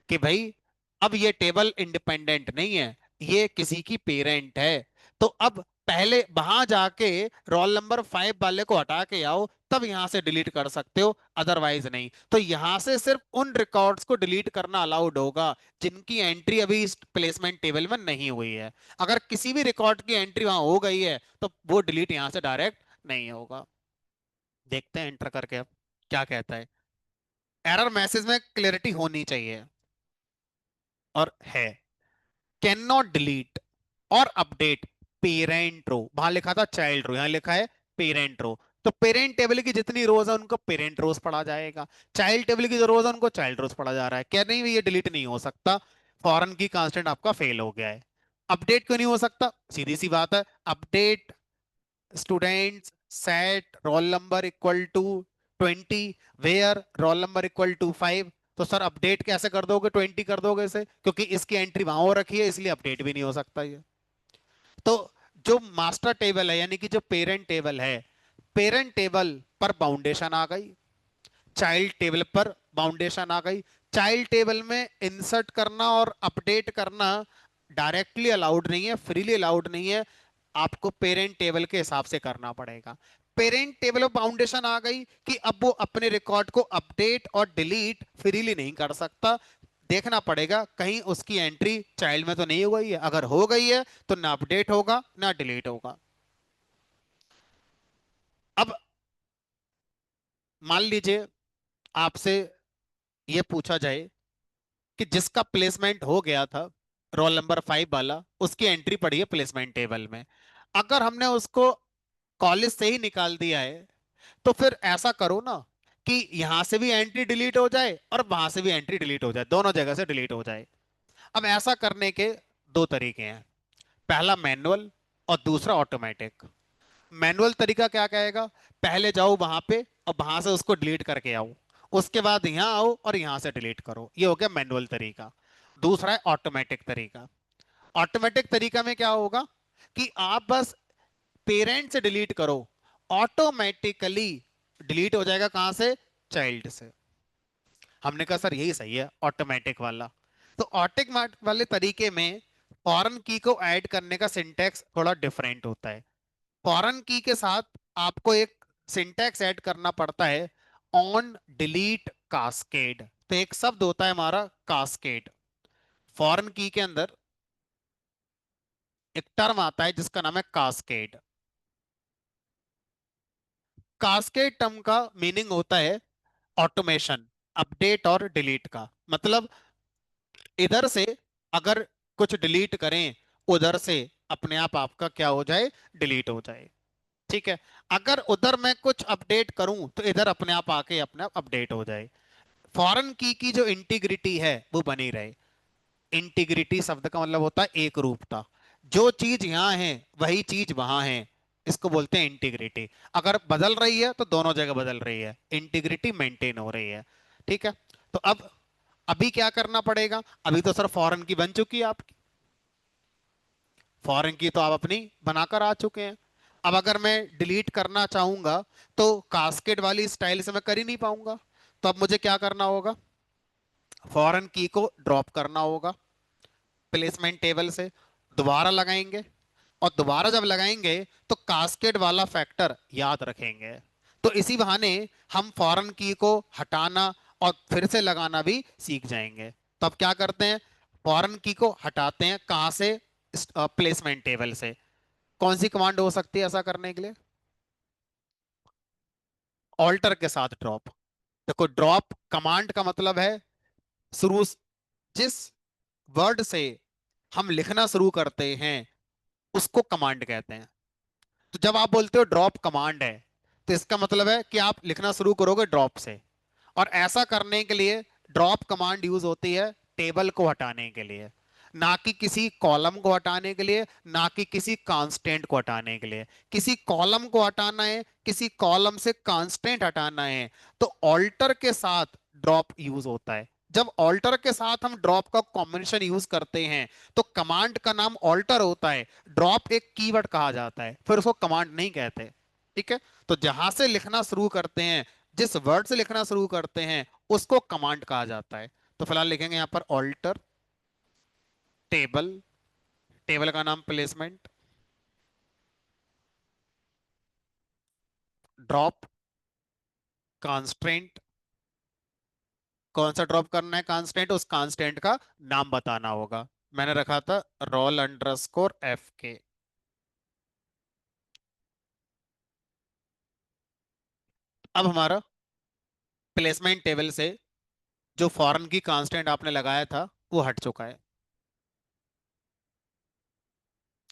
कि भाई अब ये टेबल इंडिपेंडेंट नहीं है, ये किसी की पेरेंट है। तो अब पहले वहां जाके रोल नंबर 5 वाले को हटा के आओ, तब यहां से डिलीट कर सकते हो, अदरवाइज नहीं। तो यहां से सिर्फ उन रिकॉर्ड्स को डिलीट करना अलाउड होगा जिनकी एंट्री अभी इस प्लेसमेंट टेबल में नहीं हुई है। अगर किसी भी रिकॉर्ड की एंट्री वहां हो गई है, तो वो डिलीट यहां से डायरेक्ट नहीं होगा। देखते हैं एंटर करके अब क्या कहता है। एरर मैसेज में क्लैरिटी होनी चाहिए, और है। कैन नॉट डिलीट और अपडेट पेरेंट रो। वहां लिखा था चाइल्ड रो, यहां लिखा है पेरेंट रो। तो पेरेंट टेबल की जितनी रोज है उनको पेरेंट रोज पढ़ा जाएगा, चाइल्ड टेबल की जो रोज है उनको चाइल्ड रोज पढ़ा जा रहा है। क्या नहीं, ये डिलीट नहीं हो सकता, फॉरेन की कांस्टेंट आपका फेल हो गया है। अपडेट क्यों नहीं हो सकता? सीधी सी बात है, update students set roll number equal to 20 where roll number equal to 5। तो सर अपडेट कैसे कर दोगे, 20 कर दोगे इसे? क्योंकि इसकी एंट्री वहां हो रखी है, इसलिए अपडेट भी नहीं हो सकता ये। तो जो मास्टर टेबल है, यानी कि जो पेरेंट टेबल है, पेरेंट टेबल पर बाउंडेशन आ गई, चाइल्ड टेबल पर बाउंडेशन आ गई। चाइल्ड टेबल में इंसर्ट करना और अपडेट करना डायरेक्टली अलाउड नहीं है, फ्रीली अलाउड नहीं है, आपको पेरेंट टेबल के हिसाब से करना पड़ेगा। पेरेंट टेबल में बाउंडेशन आ गई कि अब वो अपने रिकॉर्ड को अपडेट और डिलीट फ्रीली नहीं कर सकता, देखना पड़ेगा कहीं उसकी एंट्री चाइल्ड में तो नहीं हो गई है। अगर हो गई है तो ना अपडेट होगा ना डिलीट होगा। अब मान लीजिए आपसे यह पूछा जाए कि जिसका प्लेसमेंट हो गया था, रोल नंबर 5 वाला, उसकी एंट्री पड़ी है प्लेसमेंट टेबल में, अगर हमने उसको कॉलेज से ही निकाल दिया है, तो फिर ऐसा करो ना कि यहां से भी एंट्री डिलीट हो जाए और वहां से भी एंट्री डिलीट हो जाए, दोनों जगह से डिलीट हो जाए। अब ऐसा करने के दो तरीके हैं, पहला मैनुअल और दूसरा ऑटोमेटिक। मैनुअल तरीका क्या कहेगा? पहले जाओ वहां पे और वहां से उसको डिलीट करके आओ, उसके बाद यहां आओ और यहां से डिलीट करो, ये हो गया मैनुअल तरीका। दूसरा है ऑटोमेटिक तरीका। ऑटोमेटिक तरीका में क्या होगा कि आप बस पेरेंट से डिलीट करो, ऑटोमेटिकली डिलीट हो जाएगा। कहां से? चाइल्ड से। हमने कहा सर यही सही है ऑटोमेटिक वाला। तो ऑटोमेटिक वाले तरीके में फॉरेन की को ऐड करने का सिंटैक्स थोड़ा डिफरेंट होता है। फॉरेन की के साथ आपको एक सिंटैक्स ऐड करना पड़ता है, ऑन डिलीट कास्केड। तो एक शब्द होता है हमारा कास्केड, फॉरेन की के अंदर एक टर्म आता है जिसका नाम है कास्केड। कास्केड टर्म का मीनिंग होता है ऑटोमेशन, अपडेट और डिलीट का। मतलब इधर से अगर कुछ डिलीट करें, उधर से अपने आप आपका क्या हो जाए, डिलीट हो जाए। ठीक है, अगर उधर मैं कुछ अपडेट करूं तो इधर अपने आप आके अपने आप अपडेट हो जाए। फॉरेन की जो इंटीग्रिटी है वो बनी रहे। इंटीग्रिटी शब्द का मतलब होता है एक रूपता, जो चीज यहां है वही चीज वहां है, इसको बोलते हैं इंटीग्रिटी। अगर बदल रही है तो दोनों जगह बदल रही है, इंटीग्रिटी मेंटेन हो रही है। ठीक है। तो अब अभी क्या करना पड़ेगा? अभी तो सर फॉरेन की बन चुकी है आपकी, फॉरेन की तो आप अपनी बनाकर आ चुके हैं। अब अगर मैं डिलीट करना चाहूंगा तो कास्केड वाली स्टाइल से मैं कर ही नहीं पाऊंगा। तो अब मुझे क्या करना होगा? फॉरेन की को ड्रॉप करना होगा प्लेसमेंट टेबल से, दोबारा लगाएंगे, और दोबारा जब लगाएंगे तो कास्केड वाला फैक्टर याद रखेंगे। तो इसी बहाने हम फॉरेन की को हटाना और फिर से लगाना भी सीख जाएंगे। तो अब क्या करते हैं? फॉरेन की को हटाते हैं कहां से? प्लेसमेंट टेबल से। कौन सी कमांड हो सकती है ऐसा करने के लिए? ऑल्टर के साथ ड्रॉप। देखो, ड्रॉप कमांड का मतलब है शुरू, जिस वर्ड से हम लिखना शुरू करते हैं उसको कमांड कहते हैं। तो जब आप बोलते हो ड्रॉप कमांड है, तो इसका मतलब है कि आप लिखना शुरू करोगे ड्रॉप से। और ऐसा करने के लिए ड्रॉप कमांड यूज होती है टेबल को हटाने के लिए, ना कि किसी कॉलम को हटाने के लिए, ना कि किसी कांस्टेंट को हटाने के लिए। किसी कॉलम को हटाना है, किसी कॉलम से कांस्टेंट हटाना है, तो ऑल्टर के साथ ड्रॉप यूज होता है। जब ऑल्टर के साथ हम ड्रॉप का कॉम्बिनेशन यूज करते हैं तो कमांड का नाम ऑल्टर होता है, ड्रॉप एक कीवर्ड कहा जाता है, फिर उसको कमांड नहीं कहते। ठीक है। तो जहां से लिखना शुरू करते हैं, जिस वर्ड से लिखना शुरू करते हैं, उसको कमांड कहा जाता है। तो फिलहाल लिखेंगे यहां पर ऑल्टर टेबल, टेबल का नाम प्लेसमेंट, ड्रॉप कांस्टेंट। कौन सा ड्रॉप करना है कांस्टेंट? उस कांस्टेंट का नाम बताना होगा। मैंने रखा था रोल अंडरस्कोर एफ के। अब हमारा प्लेसमेंट टेबल से जो फॉरेन की कांस्टेंट आपने लगाया था वो हट चुका है।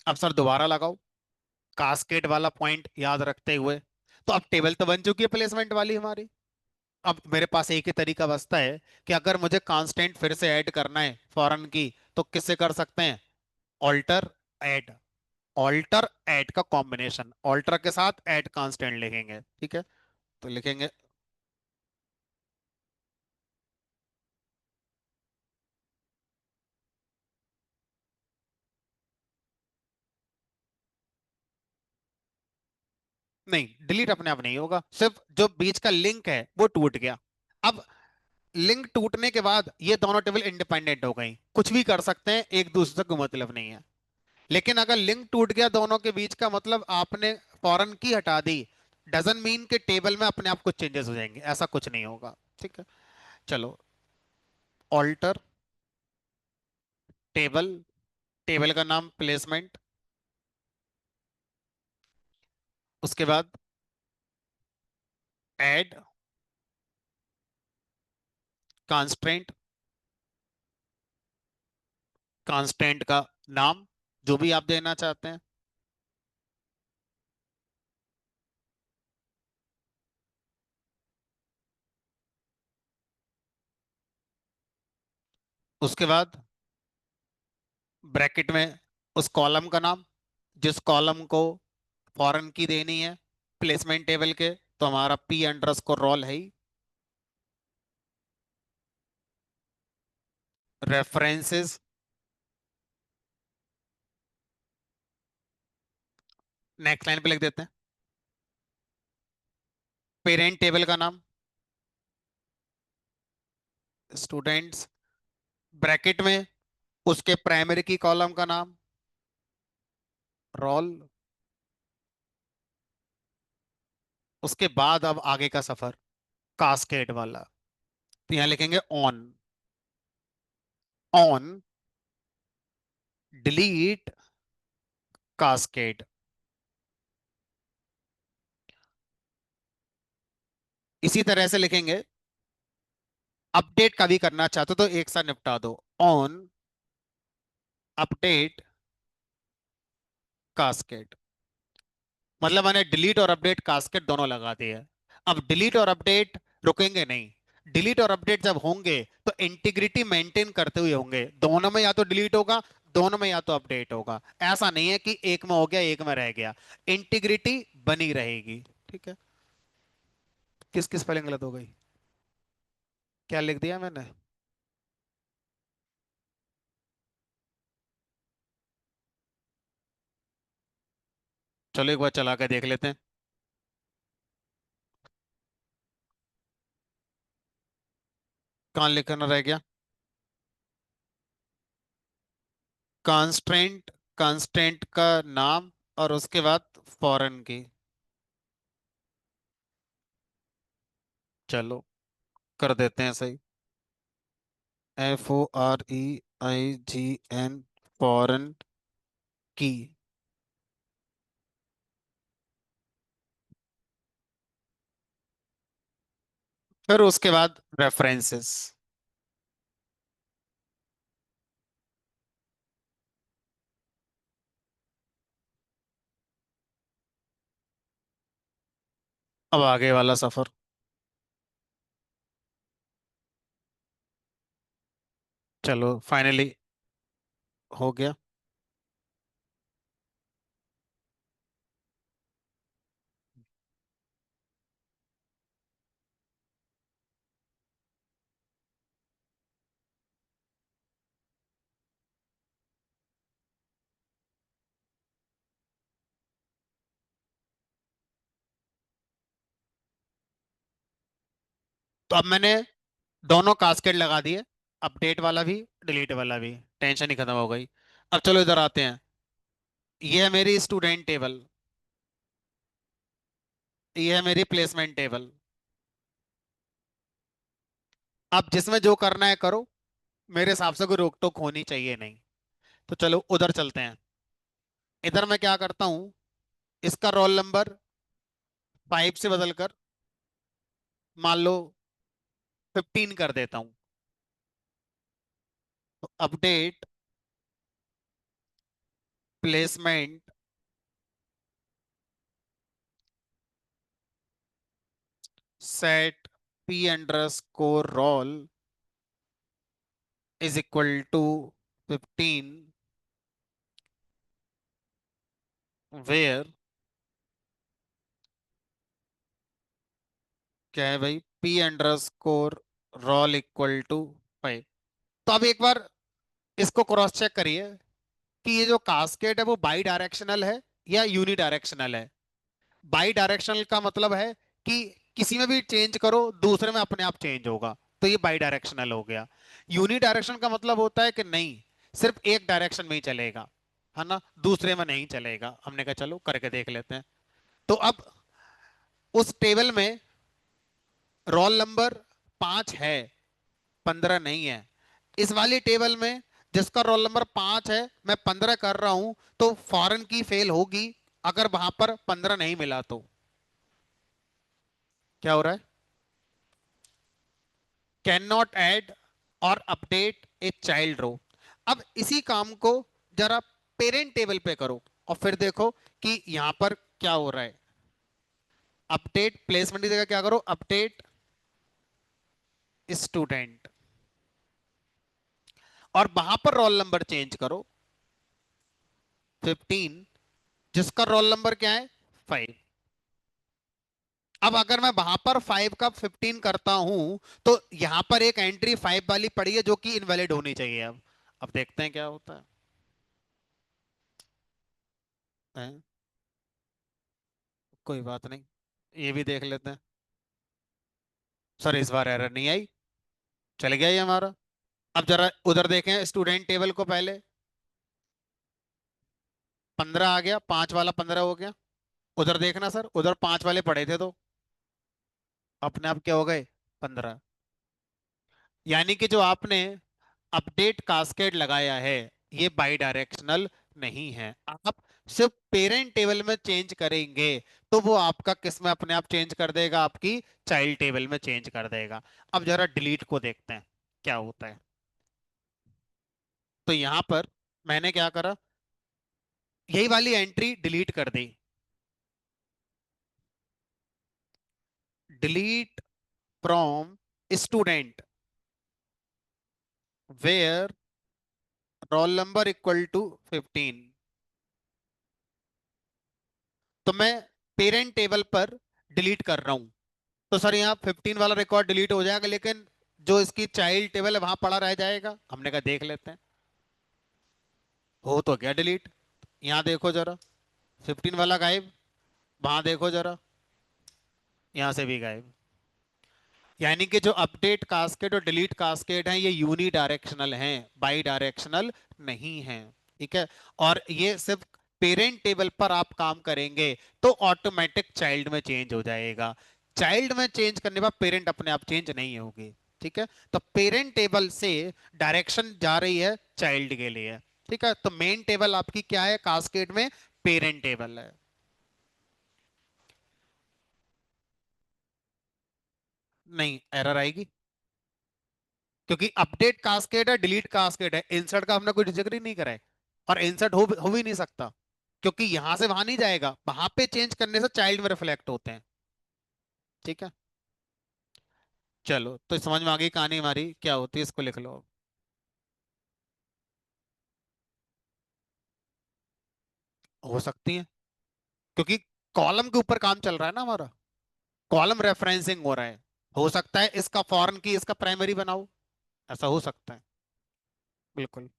अब सर दोबारा लगाओ कास्केड वाला पॉइंट याद रखते हुए। तो अब टेबल तो बन चुकी है प्लेसमेंट वाली हमारी। अब मेरे पास एक ही तरीका बचता है कि अगर मुझे कांस्टेंट फिर से ऐड करना है फॉरेन की, तो किससे कर सकते हैं? Alter add. ऑल्टर ऐड का कॉम्बिनेशन, ऑल्टर के साथ ऐड कांस्टेंट लिखेंगे। ठीक है। तो लिखेंगे, नहीं डिलीट अपने आप नहीं होगा, सिर्फ जो बीच का लिंक है वो टूट गया। अब लिंक टूटने के बाद ये दोनों टेबल इंडिपेंडेंट हो गई, कुछ भी कर सकते हैं, एक दूसरे से कोई मतलब नहीं है। लेकिन अगर लिंक टूट गया दोनों के बीच का, मतलब आपने फॉरेन की हटा दी, डजन मीन के टेबल में अपने आप कुछ चेंजेस हो जाएंगे, ऐसा कुछ नहीं होगा। ठीक है। चलो, ऑल्टर टेबल, टेबल का नाम प्लेसमेंट, उसके बाद ऐड कांस्टेंट, कांस्टेंट का नाम जो भी आप देना चाहते हैं। उसके बाद ब्रैकेट में उस कॉलम का नाम, जिस कॉलम को फॉरेन की देनी है प्लेसमेंट टेबल के, तो हमारा पी अंडरस्कोर रोल है ही। रेफरेंसेस, नेक्स्ट लाइन पे लिख देते हैं। पेरेंट टेबल का नाम स्टूडेंट्स, ब्रैकेट में उसके प्राइमरी की कॉलम का नाम रोल। उसके बाद अब आगे का सफर कास्केड वाला। तो यहां लिखेंगे ऑन, ऑन डिलीट कास्केड। इसी तरह से लिखेंगे, अपडेट का भी करना चाहते हो तो एक साथ निपटा दो, ऑन अपडेट कास्केड। मतलब मैंने डिलीट और अपडेट कास्केड दोनों लगा दिए। अब डिलीट और अपडेट रुकेंगे नहीं, डिलीट और अपडेट जब होंगे तो इंटीग्रिटी मेंटेन करते हुए होंगे, दोनों में या तो डिलीट होगा, दोनों में या तो अपडेट होगा, ऐसा नहीं है कि एक में हो गया एक में रह गया, इंटीग्रिटी बनी रहेगी। ठीक है। किसकी स्पेलिंग गलत हो गई? क्या लिख दिया मैंने? चलो एक बार चला के देख लेते हैं। कहाँ लिखना रह गया? कांस्टेंट, कांस्टेंट का नाम और उसके बाद फॉरेन की। चलो कर देते हैं सही। FOREIGN, फॉरेन की। फिर उसके बाद रेफरेंसेस। अब आगे वाला सफर। चलो फाइनली हो गया। तो अब मैंने दोनों कास्केट लगा दिए, अपडेट वाला भी डिलीट वाला भी, टेंशन ही खत्म हो गई। अब चलो इधर आते हैं। ये है मेरी स्टूडेंट टेबल, ये है मेरी प्लेसमेंट टेबल। अब जिसमें जो करना है करो, मेरे हिसाब से कोई रोक टोक होनी चाहिए नहीं। तो चलो उधर चलते हैं। इधर मैं क्या करता हूँ, इसका रोल नंबर 5 से बदलकर मान लो 15 कर देता हूँ। तो update placement set P underscore roll is equal to 15, where क्या है भाई, P underscore roll equal to 5। तो अब एक बार इसको क्रॉस चेक करिए कि ये जो कास्केड है वो बाई डायरेक्शनल है या यूनी डायरेक्शनल है। बाई डायरेक्शनल का मतलब है कि किसी में भी चेंज करो दूसरे में अपने आप चेंज होगा, तो ये बाई डायरेक्शनल हो गया। यूनी डायरेक्शन का मतलब होता है कि नहीं, सिर्फ एक डायरेक्शन में ही चलेगा, है ना, दूसरे में नहीं चलेगा। हमने कहा चलो करके देख लेते हैं। तो अब उस टेबल में रोल नंबर 5 है, 15 नहीं है। इस वाली टेबल में जिसका रोल नंबर 5 है, मैं 15 कर रहा हूं, तो फॉरेन की फेल होगी अगर वहां पर 15 नहीं मिला तो। क्या हो रहा है? कैन नॉट ऐड और अपडेट ए चाइल्ड रो। अब इसी काम को जरा पेरेंट टेबल पे करो और फिर देखो कि यहां पर क्या हो रहा है। अपडेट प्लेसमेंट की जगह क्या करो, अपडेट स्टूडेंट, और वहां पर रोल नंबर चेंज करो 15, जिसका रोल नंबर क्या है, 5। अब अगर मैं वहां पर 5 का 15 करता हूं, तो यहां पर एक एंट्री 5 वाली पड़ी है जो कि इनवैलिड होनी चाहिए। अब देखते हैं क्या होता है। कोई बात नहीं, ये भी देख लेते हैं। सर इस बार एरर नहीं आई, चल गया ये हमारा। अब जरा उधर देखें स्टूडेंट टेबल को पहले। 15 आ गया, 5 वाला 15 हो गया। उधर देखना सर, उधर 5 वाले पड़े थे तो अपने आप क्या हो गए, 15। यानी कि जो आपने अपडेट कास्केड लगाया है, ये बाई डायरेक्शनल नहीं है। आप सिर्फ पेरेंट टेबल में चेंज करेंगे तो वो आपका किस में अपने आप चेंज कर देगा, आपकी चाइल्ड टेबल में चेंज कर देगा। अब जरा डिलीट को देखते हैं क्या होता है। तो यहां पर मैंने क्या करा, यही वाली एंट्री डिलीट कर दी। Delete from student where roll number equal to 15। तो मैं पेरेंट टेबल पर डिलीट कर रहा हूं, तो सर यहाँ 15 वाला रिकॉर्ड डिलीट हो जाएगा, लेकिन जो इसकी चाइल्ड टेबल है वहां पड़ा रह जाएगा। हमने कहा देख लेते हैं। हो तो गया डिलीट। यहाँ देखो जरा, 15 वाला गायब। वहां देखो जरा, यहाँ से भी गायब। यानी कि जो अपडेट कास्केड और डिलीट कास्केड हैं, ये यूनी डायरेक्शनल हैं, बाई डायरेक्शनल नहीं हैं। ठीक है। और ये सिर्फ पेरेंट टेबल पर आप काम करेंगे तो ऑटोमेटिक चाइल्ड में चेंज हो जाएगा। चाइल्ड में चेंज करने पर पेरेंट अपने आप चेंज नहीं होगी। ठीक है। तो पेरेंट टेबल से डायरेक्शन जा रही है चाइल्ड के लिए। ठीक है। तो मेन टेबल आपकी क्या है कास्केड में? पेरेंट टेबल है। नहीं, एरर आएगी, क्योंकि अपडेट कास्केड है, डिलीट कास्केड है, इंसर्ट का हमने कोई जिक्र ही नहीं करा है। और इंसर्ट हो भी नहीं सकता, क्योंकि यहां से वहां नहीं जाएगा, वहां पे चेंज करने से चाइल्ड में रिफ्लेक्ट होते हैं। ठीक है। चलो, तो समझ में आ गई कहानी हमारी क्या होती है, इसको लिख लो। हो सकती है, क्योंकि कॉलम के ऊपर काम चल रहा है ना हमारा, कॉलम रेफरेंसिंग हो रहा है। हो सकता है इसका फॉरेन की इसका प्राइमरी बनाओ, ऐसा हो सकता है। बिल्कुल।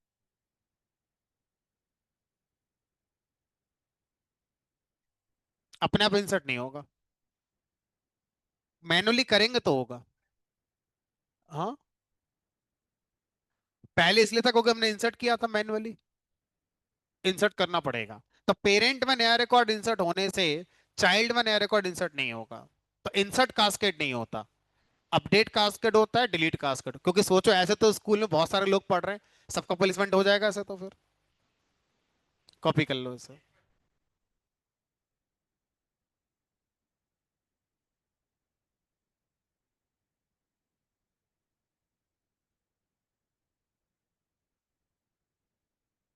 अपने आप इंसर्ट नहीं होगा, मैनुअली करेंगे तो होगा। हाँ, पहले इसलिए था क्योंकि हमने इंसर्ट किया था मैनुअली, इंसर्ट करना पड़ेगा। तो पेरेंट में नया रिकॉर्ड इंसर्ट होने से चाइल्ड में नया रिकॉर्ड इंसर्ट नहीं होगा। तो इंसर्ट कास्केड नहीं होता, अपडेट कास्केड होता है, डिलीट कास्केड। क्योंकि सोचो, ऐसे तो स्कूल में बहुत सारे लोग पढ़ रहे हैं, सबका प्लेसमेंट हो जाएगा ऐसे तो फिर कॉपी कर लो इसे।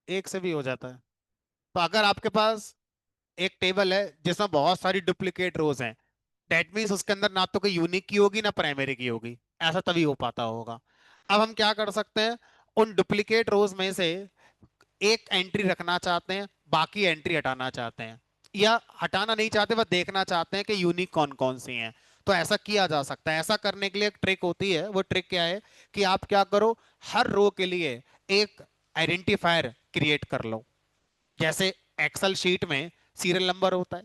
एक से भी हो जाता है। तो अगर आपके पास एक टेबल है जिसमें बहुत सारी डुप्लीकेट रोज हैं, दैट मीन्स उसके अंदर ना तो कोई यूनिक की होगी ना प्राइमरी की होगी। ऐसा तभी हो पाता होगा। अब हम क्या कर सकते हैं, उन डुप्लीकेट रोज में से एक एंट्री रखना चाहते हैं, बाकी एंट्री हटाना चाहते हैं, या हटाना नहीं चाहते, बस देखना चाहते हैं कि यूनिक कौन कौन सी हैं। तो ऐसा किया जा सकता है। ऐसा करने के लिए एक ट्रिक होती है। वो ट्रिक क्या है कि आप क्या करो, हर रो के लिए एक आइडेंटिफायर क्रिएट कर लो। जैसे एक्सेल शीट में सीरियल नंबर होता है,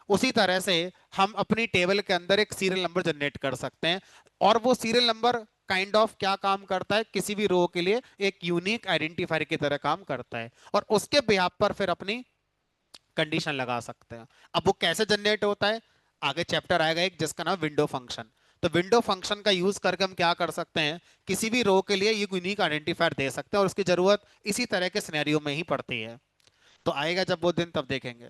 उसी तरह से हम अपनी टेबल के अंदर एक सीरियल नंबर जनरेट कर सकते हैं। और वो सीरियल नंबर काइंड ऑफ क्या काम करता है, किसी भी रो के लिए एक यूनिक आइडेंटिफायर की तरह काम करता है। और उसके बिहाफ पर फिर अपनी कंडीशन लगा सकते हैं। अब वो कैसे जनरेट होता है, आगे चैप्टर आएगा एक जिसका नाम विंडो फंक्शन। तो विंडो फंक्शन का यूज करके हम क्या कर सकते हैं, किसी भी रो के लिए ये यूनिक आइडेंटिफायर दे सकते हैं, और उसकी जरूरत इसी तरह के सिनेरियो में ही पड़ती है। तो आएगा जब वो दिन तब देखेंगे।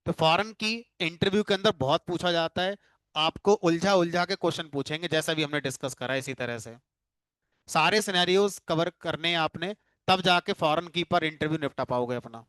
तो फॉरेन की इंटरव्यू के अंदर बहुत पूछा जाता है, आपको उलझा उलझा के क्वेश्चन पूछेंगे, जैसा भी हमने डिस्कस करा है इसी तरह से सारे सिनेरियोज कवर करने हैं आपने, तब जाके फॉरेन की पर इंटरव्यू निपटा पाओगे अपना।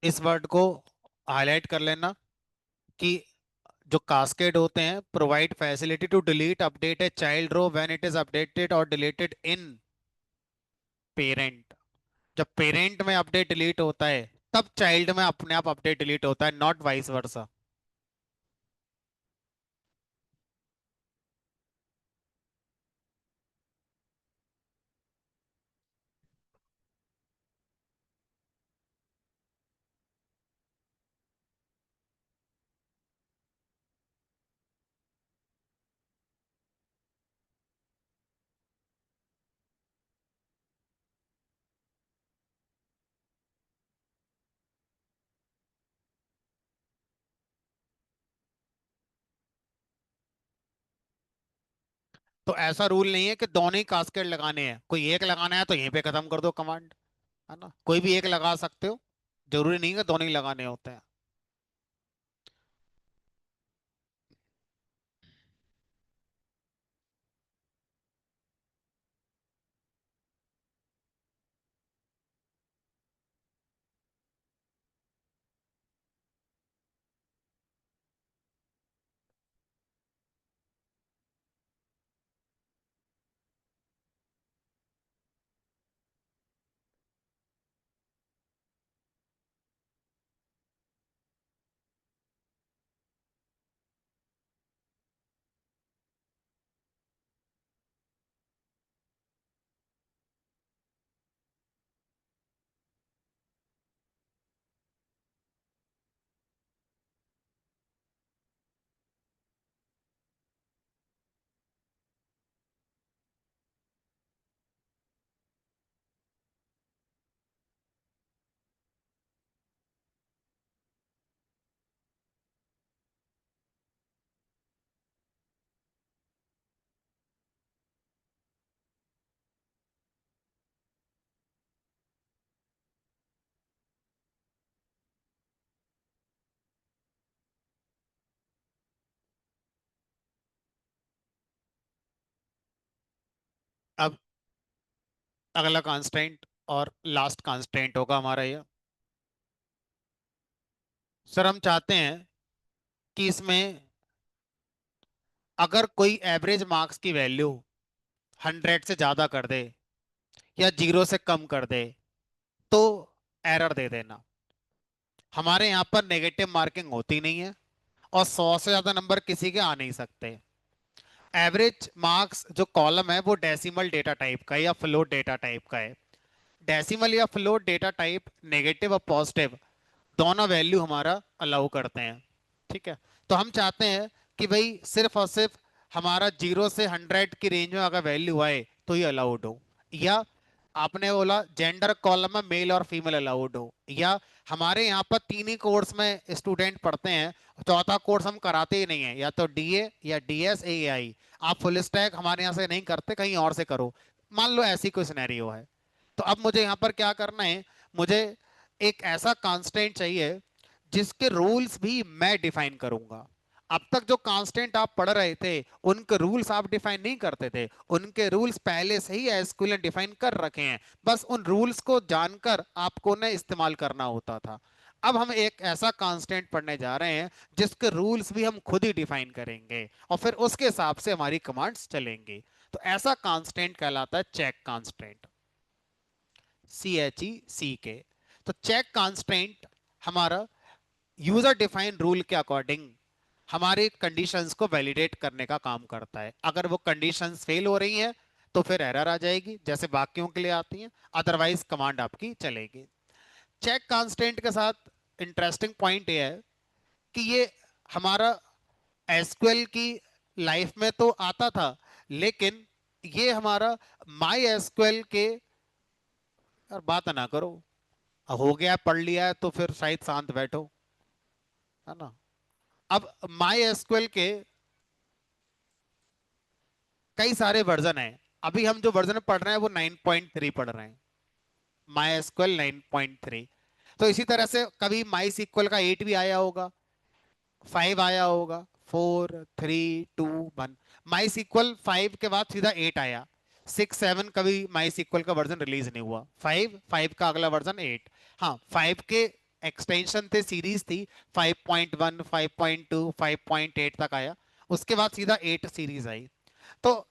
इस वर्ड को हाईलाइट कर लेना कि जो कास्केड होते हैं, provide facility to delete update a child row when it is updated और डिलीटेड इन पेरेंट। जब पेरेंट में अपडेट डिलीट होता है तब चाइल्ड में अपने आप अपडेट डिलीट होता है, नॉट वाइस वर्सा। तो ऐसा रूल नहीं है कि दोनों ही कास्केड लगाने हैं, कोई एक लगाना है तो यहीं पे खत्म कर दो कमांड, है ना, कोई भी एक लगा सकते हो, जरूरी नहीं है दोनों ही लगाने होते हैं। अब अगला कांस्टेंट और लास्ट कांस्टेंट होगा हमारा ये। सर हम चाहते हैं कि इसमें अगर कोई एवरेज मार्क्स की वैल्यू 100 से ज्यादा कर दे या 0 से कम कर दे तो एरर दे देना। हमारे यहाँ पर नेगेटिव मार्किंग होती नहीं है और 100 से ज्यादा नंबर किसी के आ नहीं सकते। एवरेज मार्क्स जो कॉलम है वो डेसिमल डेटा टाइप का है या फ्लोट डेटा टाइप का है। डेसिमल या फ्लोट डेटा टाइप नेगेटिव और पॉजिटिव दोनों वैल्यू हमारा अलाउ करते हैं। ठीक है, तो हम चाहते हैं कि भाई सिर्फ और सिर्फ हमारा 0 से 100 की रेंज में अगर वैल्यू आए तो ही अलाउड हो, या आपने बोला जेंडर कॉलम में मेल और फीमेल अलाउड हो, या हमारे यहाँ पर तीन ही कोर्स में स्टूडेंट पढ़ते हैं, चौथा कोर्स हम कराते ही नहीं है, या तो डीए या डीएस एआई। आप फुल स्टैक हमारे यहाँ से नहीं करते, कहीं और से करो, मान लो ऐसी कोई सिनेरियो है। तो अब मुझे यहाँ पर क्या करना है, मुझे एक ऐसा कांस्टेंट चाहिए जिसके रूल्स भी मैं डिफाइन करूंगा। अब तक जो कांस्टेंट आप पढ़ रहे थे उनके रूल्स आप डिफाइन नहीं करते थे, उनके रूल्स पहले से ही एसक्यूएल ने डिफाइन कर रखे हैं, बस उन रूल्स को जानकर आपको ने इस्तेमाल करना होता था। अब हम एक ऐसा कांस्टेंट पढ़ने जा रहे हैं जिसके रूल्स भी हम खुद ही डिफाइन करेंगे और फिर उसके हिसाब से हमारी कमांड्स चलेंगी। तो ऐसा कांस्टेंट कहलाता है चेक कांस्टेंट, CHECK। तो चेक कांस्टेंट हमारा यूजर डिफाइंड रूल के अकॉर्डिंग हमारे कंडीशंस को वैलिडेट करने का काम करता है। अगर वो कंडीशंस फेल हो रही हैं तो फिर एरर आ जाएगी जैसे बाकियों के लिए आती हैं, अदरवाइज कमांड आपकी चलेगी। चेक कांस्टेंट के साथ इंटरेस्टिंग पॉइंट ये है कि ये हमारा एसक्यूएल की लाइफ में तो आता था, लेकिन ये हमारा माई एसक्यूएल के, यार बात ना करो, हो गया पढ़ लिया है तो फिर शायद शांत बैठो, है ना। अब माई एसक्यूएल के कई सारे वर्जन हैं। अभी हम जो वर्जन पढ़ रहे हैं वो 9.3 पढ़ रहे हैं, माई एसक्यूएल 9.3। तो इसी तरह से कभी माई सीक्वल का 8 भी आया होगा, 5 आया होगा, 4 3 2 1। माई सीक्वल 5 के बाद सीधा 8 आया, 6 7 कभी माई सीक्वल का वर्जन रिलीज नहीं हुआ, 5 5 का अगला वर्जन 8। हाँ 5 के एक्सटेंशन थे, सीरीज थी, 5.1, 5.2, 5.8 तक आया। उसके बाद सीधा 8 सीरीज आई। तो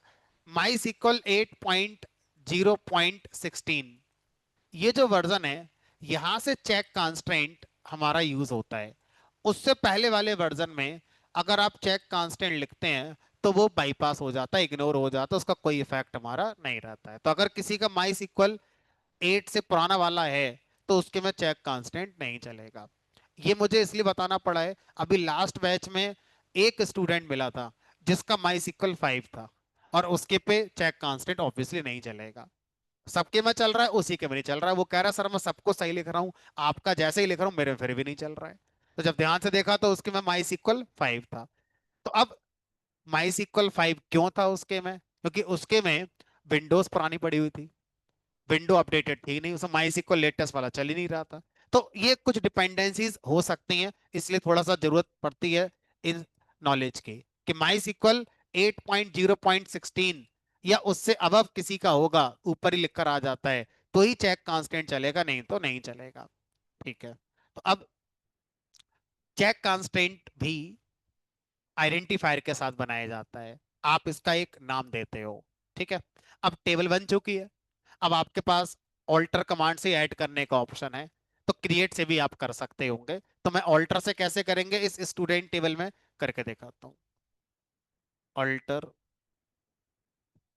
माई सिक्वल 8.0.16, ये जो वर्जन है, यहां से चेक कांस्टेंट हमारा यूज होता है। उससे पहले वाले वर्जन में अगर आप चेक कांस्टेंट लिखते हैं तो वो बाईपास हो जाता है, इग्नोर हो जाता है, उसका कोई इफेक्ट हमारा नहीं रहता है। तो अगर किसी का माई सिक्वल 8 से पुराना वाला है तो उसके में चेक कांस्टेंट नहीं चलेगा। ये मुझे इसलिए बताना पड़ा है, अभी लास्ट बैच में एक स्टूडेंट मिला था जिसका माई सिक्वल 5 था, और उसके पे चेक कांस्टेंट ऑब्वियसली नहीं चलेगा। सबके में चल रहा है, उसी के में नहीं चल रहा है। वो कह रहा है सर मैं सबको सही लिख रहा हूँ, आपका जैसे ही लिख रहा हूँ मेरे में फिर भी नहीं चल रहा है। तो जब ध्यान से देखा तो उसके में माई सिक्वल 5 था। तो अब माई सिक्वल 5 क्यों था उसके में? क्योंकि उसके में विंडोज पुरानी पड़ी हुई थी, विंडो अपडेटेड थी नहीं, उसमें माई सिक्वल लेटेस्ट वाला चल ही नहीं रहा था। तो ये कुछ डिपेंडेंसीज हो सकती हैं, इसलिए थोड़ा सा जरूरत पड़ती है इन नॉलेज की, कि माई सिक्वल 8.0.16 या उससे अबव किसी का होगा, ऊपर ही लिखकर आ जाता है, तो ही चेक कांस्टेंट चलेगा, नहीं तो नहीं चलेगा। ठीक है। तो अब चेक कांस्टेंट भी आइडेंटिफायर के साथ बनाया जाता है, आप इसका एक नाम देते हो। ठीक है। अब टेबल बन चुकी है, अब आपके पास ऑल्टर कमांड से ऐड करने का ऑप्शन है, तो क्रिएट से भी आप कर सकते होंगे। तो मैं ऑल्टर से कैसे करेंगे इस स्टूडेंट टेबल में करके दिखाता हूँ। ऑल्टर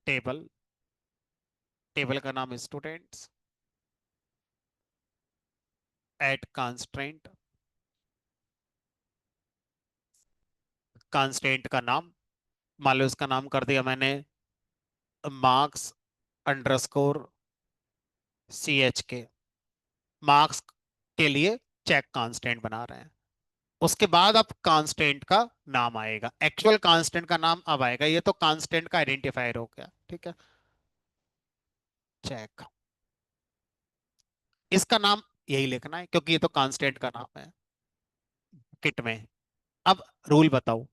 टेबल, टेबल का नाम स्टूडेंट्स, ऐड कांस्टेंट, कांस्टेंट का नाम, मान लो इसका नाम कर दिया मैंने मार्क्स अंडरस्कोर CHK, मार्क्स के लिए चेक कांस्टेंट बना रहे हैं। उसके बाद अब कांस्टेंट का नाम आएगा, एक्चुअल कांस्टेंट का नाम अब आएगा। ये तो कांस्टेंट का आइडेंटिफायर हो गया। ठीक है। चेक, इसका नाम यही लिखना है क्योंकि ये तो कांस्टेंट का नाम है किट में। अब रूल बताओ,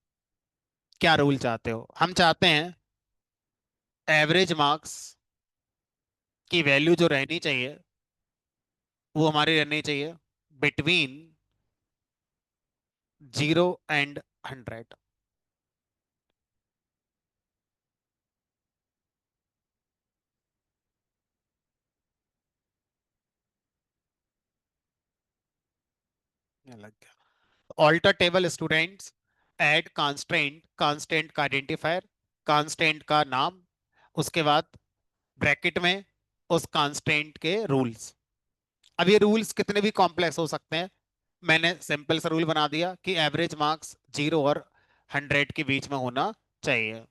क्या रूल चाहते हो? हम चाहते हैं एवरेज मार्क्स की वैल्यू जो रहनी चाहिए वो हमारी रहनी चाहिए बिटवीन 0 and 100। ये लग गया। Alter table students, add constant, constant का आइडेंटिफायर, कांस्टेंट का नाम, उसके बाद ब्रैकेट में उस कांस्टेंट के रूल्स। अब ये रूल्स कितने भी कॉम्प्लेक्स हो सकते हैं, मैंने सिंपल सा रूल बना दिया कि एवरेज मार्क्स 0 और 100 के बीच में होना चाहिए।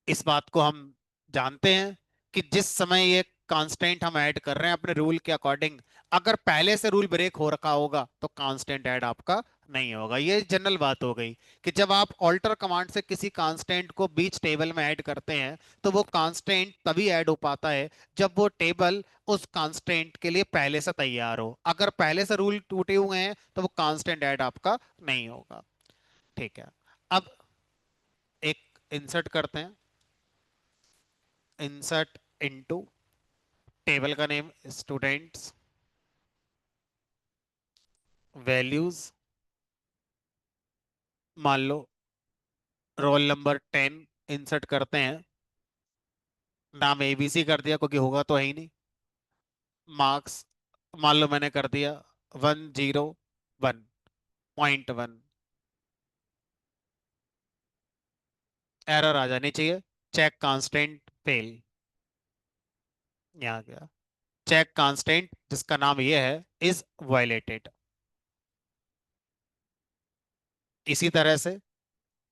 इस बात को हम जानते हैं कि जिस समय ये कांस्टेंट हम ऐड कर रहे हैं अपने रूल के अकॉर्डिंग, अगर पहले से रूल ब्रेक हो रखा होगा तो कांस्टेंट ऐड आपका नहीं होगा। ये जनरल बात हो गई कि जब आप ऑल्टर कमांड से किसी कांस्टेंट को बीच टेबल में ऐड करते हैं तो वो कांस्टेंट तभी ऐड हो पाता है जब वो टेबल उस कांस्टेंट के लिए पहले से तैयार हो। अगर पहले से रूल टूटे हुए हैं तो वो कांस्टेंट ऐड आपका नहीं होगा। ठीक है। अब एक इंसर्ट करते हैं, इंसर्ट इनटू, टेबल का नेम स्टूडेंट्स, वैल्यूज मान लो रोल नंबर 10 इंसर्ट करते हैं, नाम ABC कर दिया क्योंकि होगा तो है ही नहीं। मार्क्स मान लो मैंने कर दिया 101.1। एरर आ जानी चाहिए, चेक कांस्टेंट फेल। यहाँ गया, चेक कांस्टेंट जिसका नाम ये है इज वायलेटेड। इसी तरह से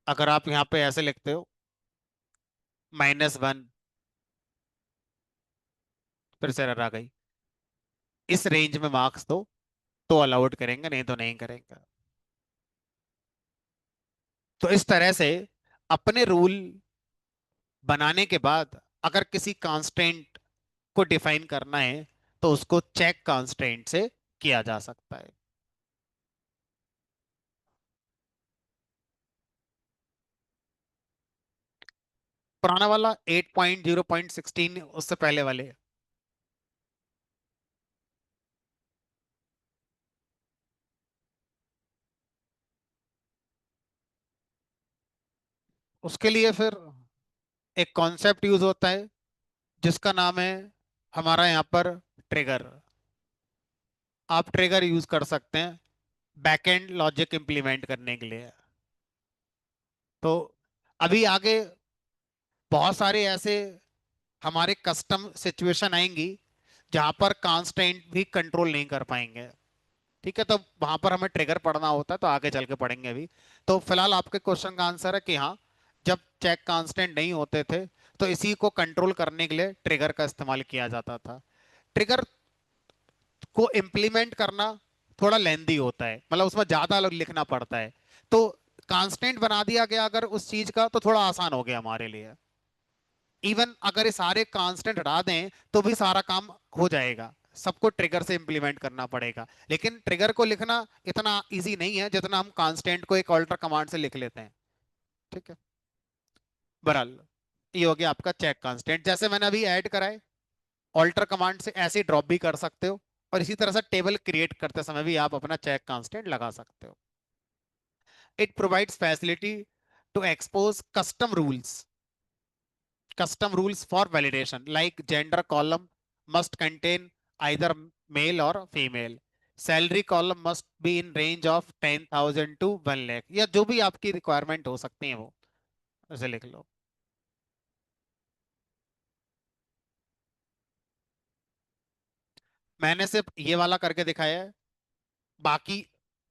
अगर आप यहाँ पे ऐसे लिखते हो -1, फिर से एरर आ गई, इस रेंज में मार्क्स दो तो अलाउड करेंगे, नहीं तो नहीं करेंगे। तो इस तरह से अपने रूल बनाने के बाद अगर किसी कांस्टेंट को डिफाइन करना है तो उसको चेक कांस्टेंट से किया जा सकता है। पुराना वाला 8.0.16, उससे पहले वाले। उसके लिए फिर एक कॉन्सेप्ट यूज होता है जिसका नाम है हमारा यहाँ पर ट्रिगर। आप ट्रिगर यूज कर सकते हैं बैकएंड लॉजिक इंप्लीमेंट करने के लिए। तो अभी आगे बहुत सारे ऐसे हमारे कस्टम सिचुएशन आएंगी जहां पर कांस्टेंट भी कंट्रोल नहीं कर पाएंगे। ठीक है, तो वहां पर हमें ट्रिगर पढ़ना होता है, तो आगे चल के पढ़ेंगे अभी। तो फिलहाल आपके क्वेश्चन का आंसर है कि हाँ, जब चेक कांस्टेंट नहीं होते थे तो इसी को कंट्रोल करने के लिए ट्रिगर का इस्तेमाल किया जाता था। ट्रिगर को इम्प्लीमेंट करना थोड़ा लेंदी होता है, मतलब उसमें ज्यादा लिखना पड़ता है। तो कांस्टेंट बना दिया गया अगर उस चीज का, तो थोड़ा आसान हो गया हमारे लिए। इवन अगर ये सारे कांस्टेंट हटा दें तो भी सारा काम हो जाएगा, सबको ट्रिगर से इंप्लीमेंट करना पड़ेगा। लेकिन ट्रिगर को लिखना इतना इजी नहीं है जितना हम कांस्टेंट को एक ऑल्टर कमांड से लिख लेते हैं। ठीक है, बहरहाल ये हो गया आपका चेक कांस्टेंट, जैसे मैंने अभी ऐड कराए। ऑल्टर कमांड से ऐसे ही ड्रॉप भी कर सकते हो, और इसी तरह से टेबल क्रिएट करते समय भी आप अपना चेक कांस्टेंट लगा सकते हो। It provides facility to expose custom rules for validation, like gender column must contain either male or female, salary column must be in range of 10,000 to 1 lakh, या जो भी आपकी रिक्वायरमेंट हो सकती है वो ऐसे लिख लो। मैंने सिर्फ ये वाला करके दिखाया है, बाकी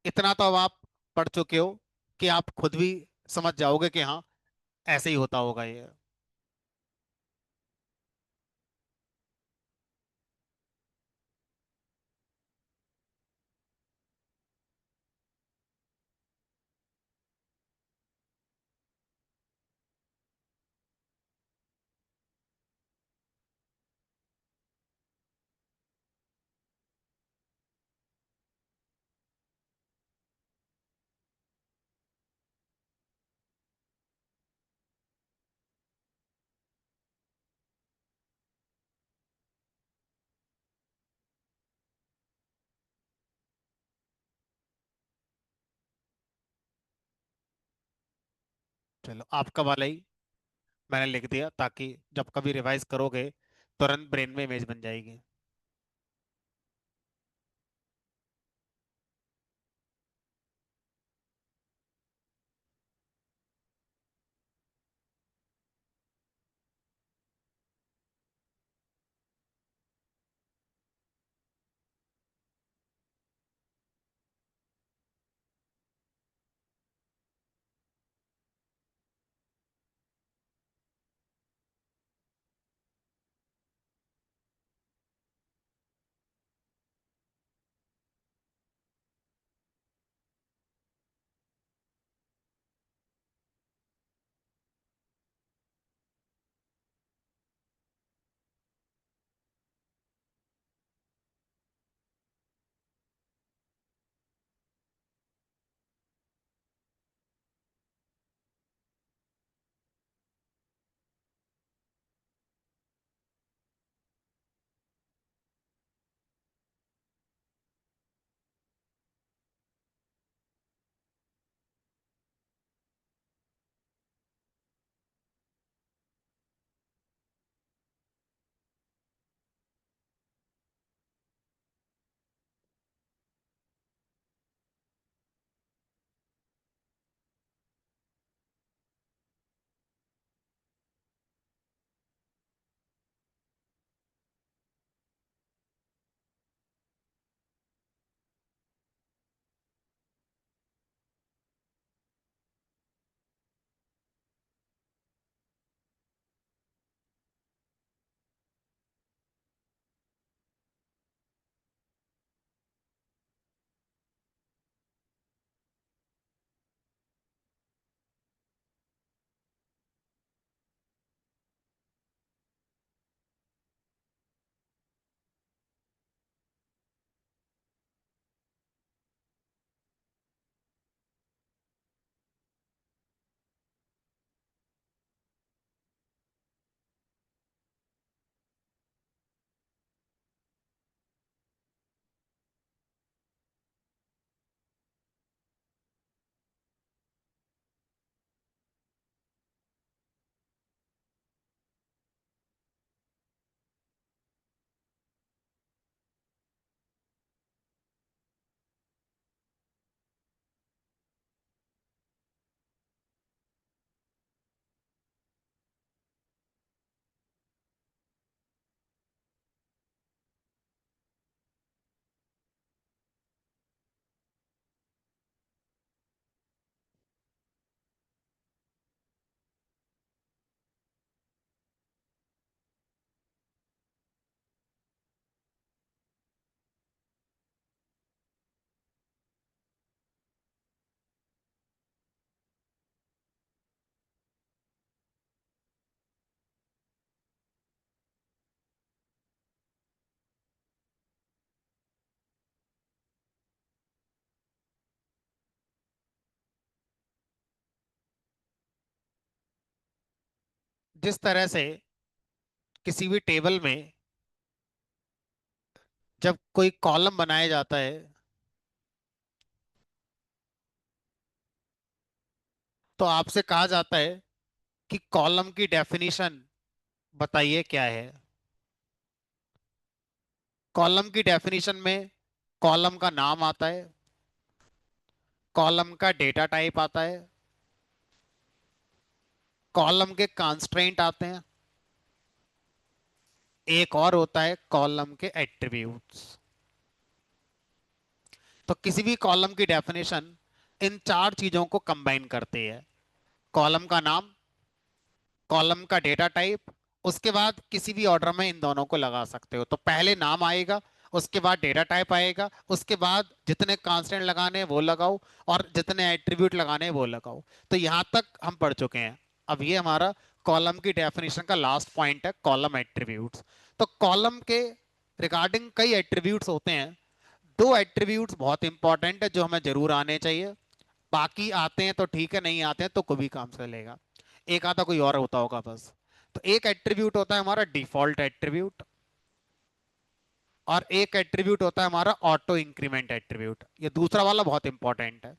इतना तो अब आप पढ़ चुके हो कि आप खुद भी समझ जाओगे कि हाँ, ऐसे ही होता होगा ये। चलो, आपका वाला ही मैंने लिख दिया ताकि जब कभी रिवाइज करोगे तुरंत ब्रेन में इमेज बन जाएगी। जिस तरह से किसी भी टेबल में जब कोई कॉलम बनाया जाता है, तो आपसे कहा जाता है कि कॉलम की डेफिनेशन बताइए क्या है। कॉलम की डेफिनेशन में कॉलम का नाम आता है, कॉलम का डेटा टाइप आता है, कॉलम के कंस्ट्रेंट आते हैं, एक और होता है कॉलम के एट्रीब्यूट्स। तो किसी भी कॉलम की डेफिनेशन इन चार चीजों को कंबाइन करती है। कॉलम का नाम, कॉलम का डेटा टाइप, उसके बाद किसी भी ऑर्डर में इन दोनों को लगा सकते हो। तो पहले नाम आएगा, उसके बाद डेटा टाइप आएगा, उसके बाद जितने कांस्टेंट लगाने हैं वो लगाओ, और जितने एट्रीब्यूट लगाने हैं वो लगाओ। तो यहां तक हम पढ़ चुके हैं। अब ये हमारा कॉलम की डेफिनेशन का लास्ट पॉइंट है, कॉलम एट्रीब्यूट्स। तो कॉलम के रिगार्डिंग कई एट्रीब्यूट्स होते हैं। दो एट्रीब्यूट्स बहुत इंपॉर्टेंट है जो हमें जरूर आने चाहिए। बाकी आते हैं तो ठीक है, नहीं आते हैं तो कोई भी काम चलेगा। एक आधा कोई और होता होगा बस। तो एक एट्रीब्यूट होता है हमारा डिफॉल्ट एट्रीब्यूट, और एक एट्रीब्यूट होता है हमारा ऑटो इंक्रीमेंट एट्रीब्यूट। ये दूसरा वाला बहुत इंपॉर्टेंट है,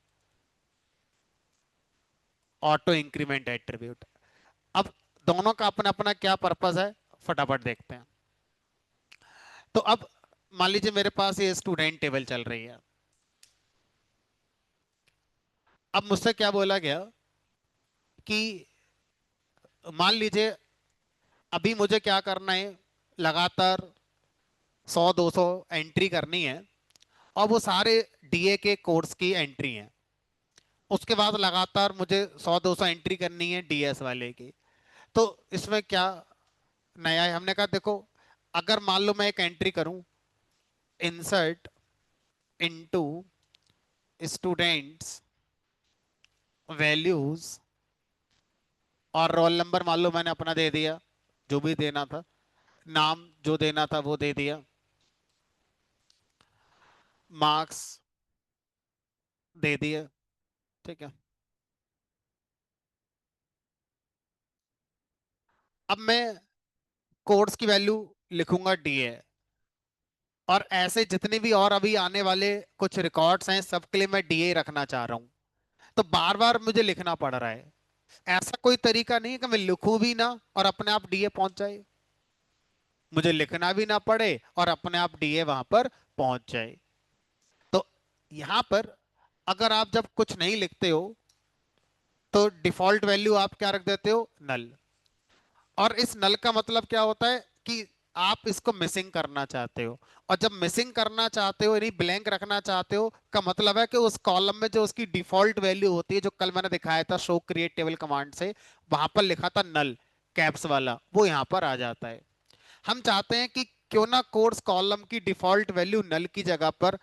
ऑटो इंक्रीमेंट एट्रीब्यूट। अब दोनों का अपना अपना क्या पर्पस है, फटाफट देखते हैं। तो अब मान लीजिए मेरे पास ये स्टूडेंट टेबल चल रही है। अब मुझसे क्या बोला गया कि मान लीजिए अभी मुझे क्या करना है, लगातार 100 200 एंट्री करनी है, और वो सारे डीए के कोर्स की एंट्री हैं। उसके बाद लगातार मुझे 100 200 एंट्री करनी है डीएस वाले की। तो इसमें क्या नया है, हमने कहा देखो, अगर मान लो मैं एक एंट्री करूं, इंसर्ट इनटू स्टूडेंट्स वैल्यूज, और रोल नंबर मान लो मैंने अपना दे दिया, जो भी देना था, नाम जो देना था वो दे दिया, मार्क्स दे दिए, ठीक है। अब मैं कोर्स की वैल्यू लिखूंगा डीए, और ऐसे जितने भी और अभी आने वाले कुछ रिकॉर्ड्स हैं सबके लिए मैं डीए रखना चाह रहा हूं। तो बार बार मुझे लिखना पड़ रहा है। ऐसा कोई तरीका नहीं है कि मैं लिखूं भी ना और अपने आप डीए पहुंच जाए। मुझे लिखना भी ना पड़े और अपने आप डीए वहां पर पहुंच जाए। तो यहां पर अगर आप जब कुछ नहीं लिखते हो, तो डिफॉल्ट वैल्यू आप क्या रख देते हो, नल। और इस नल का मतलब क्या होता है कि आप इसको मिसिंग करना चाहते हो। और जब मिसिंग करना चाहते हो यानी ब्लैंक रखना चाहते हो का मतलब है कि उस कॉलम में जो उसकी डिफॉल्ट वैल्यू होती है, जो कल मैंने दिखाया था शो क्रिएट टेबल कमांड से, वहां पर लिखा था नल कैप्स वाला, वो यहां पर आ जाता है। हम चाहते हैं कि क्यों ना कोर्स कॉलम की डिफॉल्ट वैल्यू नल की जगह पर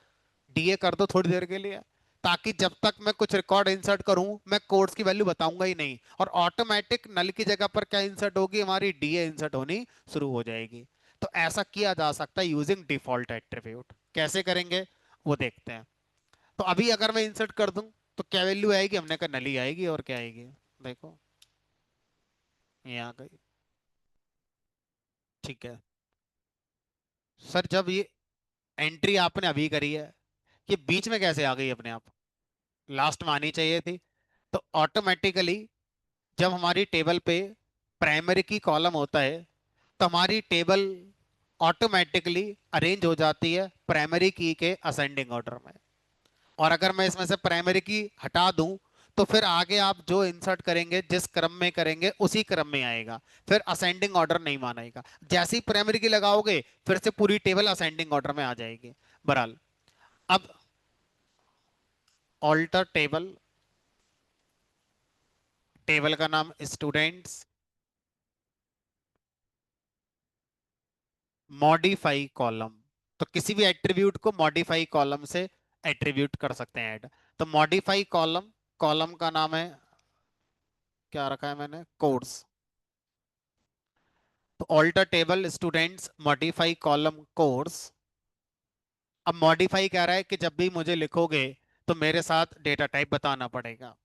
डीए कर दो थोड़ी देर के लिए, ताकि जब तक मैं कुछ रिकॉर्ड इंसर्ट करूं मैं कोड्स की वैल्यू बताऊंगा ही नहीं, और ऑटोमेटिक नल की जगह पर क्या इंसर्ट होगी, हमारी डीए इंसर्ट होनी शुरू हो जाएगी। तो ऐसा किया जा सकता है यूजिंग डिफॉल्ट एट्रीब्यूट। कैसे करेंगे वो देखते हैं। तो अभी अगर मैं इंसर्ट कर दूं तो क्या वैल्यू आएगी, हमने कहा नली आएगी, और क्या आएगी, देखो ये आ गई। ठीक है सर, जब ये एंट्री आपने अभी करी है, ये बीच में कैसे आ गई अपने आप, लास्ट में आनी चाहिए थी। तो ऑटोमेटिकली जब हमारी टेबल पे प्राइमरी की कॉलम होता है, तो हमारी टेबल ऑटोमेटिकली अरेंज हो जाती है प्राइमरी की के असेंडिंग ऑर्डर में। और अगर मैं इसमें से प्राइमरी की हटा दूं, तो फिर आगे आप जो इंसर्ट करेंगे जिस क्रम में करेंगे उसी क्रम में आएगा, फिर असेंडिंग ऑर्डर नहीं मानेगा। जैसे ही प्राइमरी की लगाओगे फिर से पूरी टेबल असेंडिंग ऑर्डर में आ जाएगी। बहरहाल, अब ऑल्टर टेबल, टेबल का नाम स्टूडेंट्स, मॉडिफाई कॉलम। तो किसी भी एट्रीब्यूट को मॉडिफाई कॉलम से एट्रीब्यूट कर सकते हैं ऐड। तो मॉडिफाई कॉलम, कॉलम का नाम है, क्या रखा है मैंने, कोर्स। तो alter table students modify column course. अब मॉडिफाई कह रहा है कि जब भी मुझे लिखोगे तो मेरे साथ डेटा टाइप बताना पड़ेगा।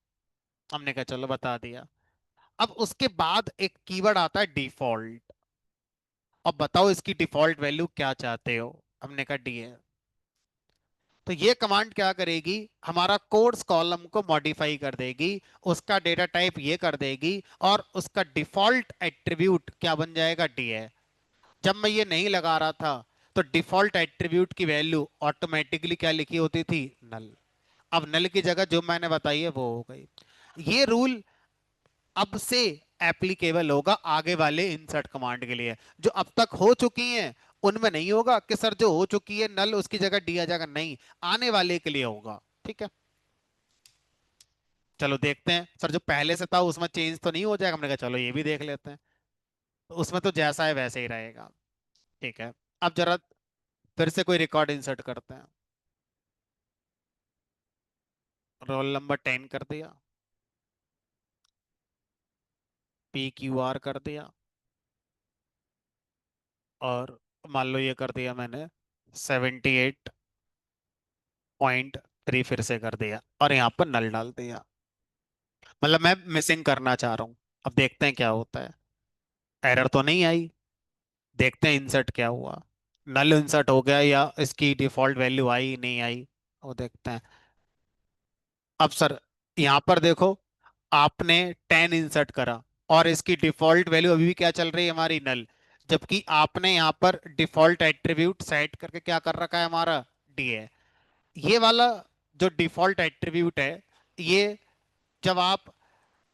हमने कहा चलो बता दिया। अब उसके बाद एक कीवर्ड आता है डिफॉल्ट। अब बताओ इसकी डिफॉल्ट वैल्यू क्या चाहते हो। हमने कहा डी है। तो ये कमांड क्या करेगी, हमारा कोड्स कॉलम को मॉडिफाई कर देगी, उसका डेटा टाइप ये कर देगी, और उसका डिफॉल्ट एट्रीब्यूट क्या बन जाएगा, डी है। जब मैं ये नहीं लगा रहा था तो डिफॉल्ट एट्रीब्यूट की वैल्यू ऑटोमेटिकली क्या लिखी होती थी, नल। अब नल की जगह जो मैंने बताई है वो हो गई। ये रूल अब से एप्लीकेबल होगा आगे वाले इंसर्ट कमांड के लिए। जो अब तक हो चुकी हैं उनमें नहीं होगा कि सर जो हो चुकी है नल उसकी जगह दिया जाएगा, नहीं, आने वाले के लिए होगा। ठीक है, चलो देखते हैं सर जो पहले से था उसमें चेंज तो नहीं हो जाएगा। हमने कहा चलो ये भी देख लेते हैं। तो उसमें तो जैसा है वैसे ही रहेगा। ठीक है, अब जरा फिर से कोई रिकॉर्ड इंसर्ट करते हैं। रोल नंबर 10 कर दिया, PQR कर दिया, और मान लो ये कर दिया मैंने 78.3 फिर से कर दिया, और यहाँ पर नल डाल दिया। मतलब मैं मिसिंग करना चाह रहा हूँ। अब देखते हैं क्या होता है। एरर तो नहीं आई। देखते हैं इंसर्ट क्या हुआ। नल इंसर्ट हो गया या इसकी डिफॉल्ट वैल्यू आई नहीं आई, वो देखते हैं। अब सर यहाँ पर देखो, आपने 10 इंसर्ट करा और इसकी डिफॉल्ट वैल्यू अभी भी क्या चल रही है हमारी, नल। जबकि आपने यहाँ पर डिफॉल्ट एट्रीब्यूट सेट करके क्या कर रखा है, हमारा डी है। ये वाला जो डिफॉल्ट एट्रीब्यूट है, ये जब आप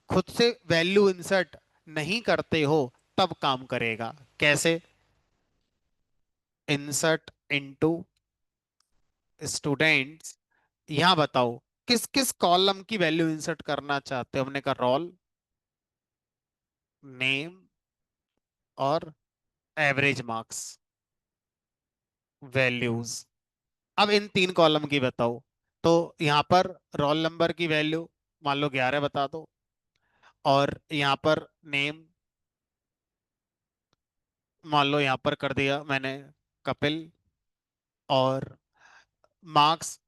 खुद से वैल्यू इंसर्ट नहीं करते हो तब काम करेगा। कैसे, इंसर्ट इनटू स्टूडेंट्स, यहां बताओ किस किस कॉलम की वैल्यू इंसर्ट करना चाहते हो। हमने कहा रोल, नेम, और एवरेज मार्क्स वैल्यूज। अब इन तीन कॉलम की बताओ। तो यहाँ पर रोल नंबर की वैल्यू मान लो 11 बता दो, और यहाँ पर नेम मान लो यहाँ पर कर दिया मैंने कपिल, और मार्क्स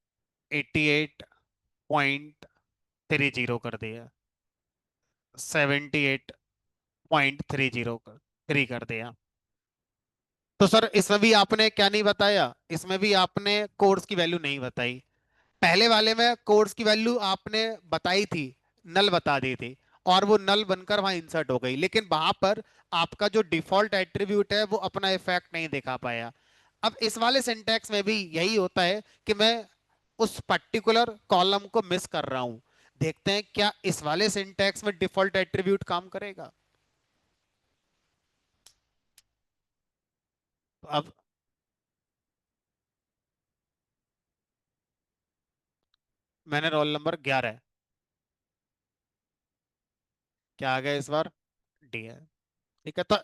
88.30 कर दिया, 78.30 कर 3 कर दिया। तो सर इसमें भी आपने क्या नहीं बताया, इसमें भी आपने कोर्स की वैल्यू नहीं बताई। पहले वाले में कोर्स की वैल्यू आपने बताई थी, नल बता दी थी, और वो नल बनकर वहां इंसर्ट हो गई, लेकिन वहां पर आपका जो डिफॉल्ट एट्रीब्यूट है वो अपना इफेक्ट नहीं दिखा पाया। अब इस वाले सिंटैक्स में भी यही होता है कि मैं उस पर्टिकुलर कॉलम को मिस कर रहा हूं। देखते हैं क्या इस वाले सिंटैक्स में डिफॉल्ट एट्रीब्यूट काम करेगा। तो अब मैंने रोल नंबर 11, क्या आ गया इस बार, डी है। ठीक है, तो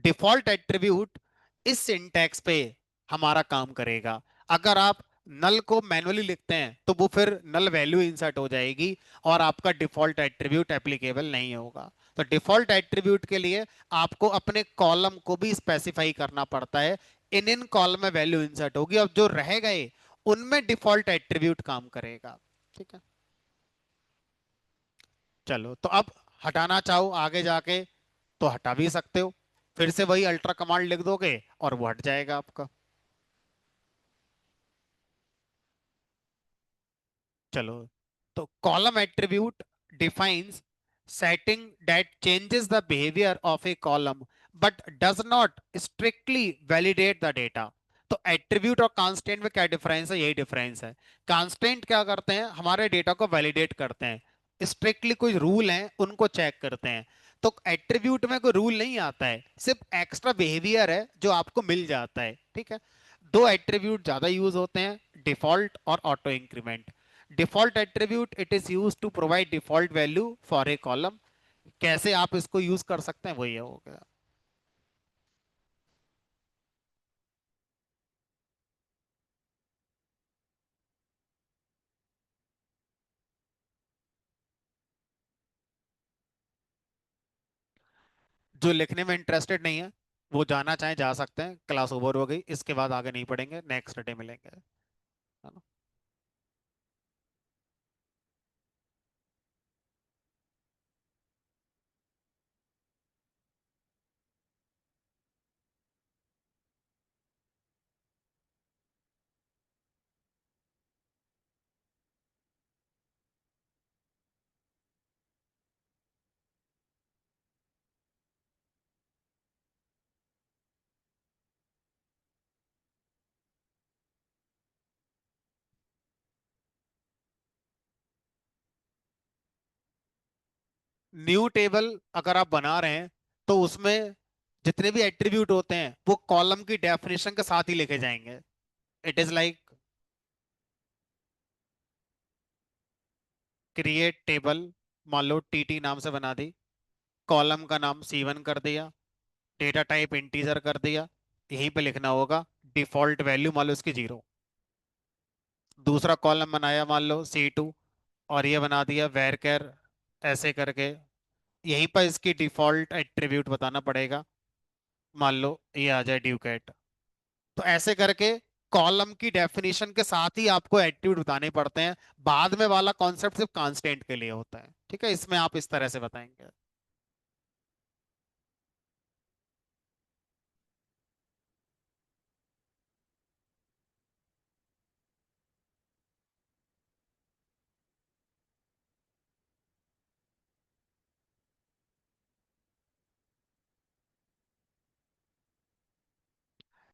डिफॉल्ट एट्रीब्यूट इस सिंटैक्स पे हमारा काम करेगा। अगर आप नल को मैनुअली लिखते हैं तो वो फिर नल वैल्यू इंसर्ट हो जाएगी, और आपका डिफॉल्ट एट्रीब्यूट एप्लीकेबल नहीं होगा। तो डिफॉल्ट एट्रीब्यूट के लिए आपको अपने कॉलम को भी स्पेसिफाई करना पड़ता है। इन इन कॉलम में वैल्यू इंसर्ट होगी, और जो रह गए उनमें डिफॉल्ट एट्रीब्यूट काम करेगा। ठीक है, चलो तो अब हटाना चाहो आगे जाके तो हटा भी सकते हो। फिर से वही अल्ट्रा कमांड लिख दोगे और वो हट जाएगा आपका। चलो, तो column attribute defines setting that changes the behaviour of A column but does not strictly validate the data. तो एट्रीब्यूट और कांस्टेंट में क्या डिफरेंस है, यही डिफरेंस है। कांस्टेंट क्या करते हैं, हमारे डेटा को वैलिडेट करते हैं, स्ट्रिक्टली कोई रूल हैं उनको चेक करते हैं। तो एट्रीब्यूट में कोई रूल नहीं आता है, सिर्फ एक्स्ट्रा बिहेवियर है जो आपको मिल जाता है। ठीक है, दो एट्रीब्यूट ज्यादा यूज होते हैं, डिफॉल्ट और auto increment. Default attribute it is use to provide default value for a column. कैसे आप इसको यूज कर सकते हैं, वही हो गया। जो लिखने में इंटरेस्टेड नहीं है वो जाना चाहे जा सकते हैं, क्लास ओवर हो गई, इसके बाद आगे नहीं पढ़ेंगे, नेक्स्ट डे मिलेंगे, है ना। न्यू टेबल अगर आप बना रहे हैं तो उसमें जितने भी एट्रीब्यूट होते हैं वो कॉलम की डेफिनेशन के साथ ही लेके जाएंगे। It is like create table, मान लो टीटी नाम से बना दी, कॉलम का नाम C1 कर दिया, डेटा टाइप इंटीजर कर दिया, यहीं पे लिखना होगा डिफॉल्ट वैल्यू मान लो इसकी 0। दूसरा कॉलम बनाया मान लो C2, और ये बना दिया वेरकर ऐसे करके, यहीं पर इसकी डिफॉल्ट एट्रीब्यूट बताना पड़ेगा, मान लो ये आ जाए ड्यूकेट। तो ऐसे करके कॉलम की डेफिनेशन के साथ ही आपको एट्रीब्यूट बताने पड़ते हैं। बाद में वाला कॉन्सेप्ट सिर्फ कांस्टेंट के लिए होता है, ठीक है, इसमें आप इस तरह से बताएंगे।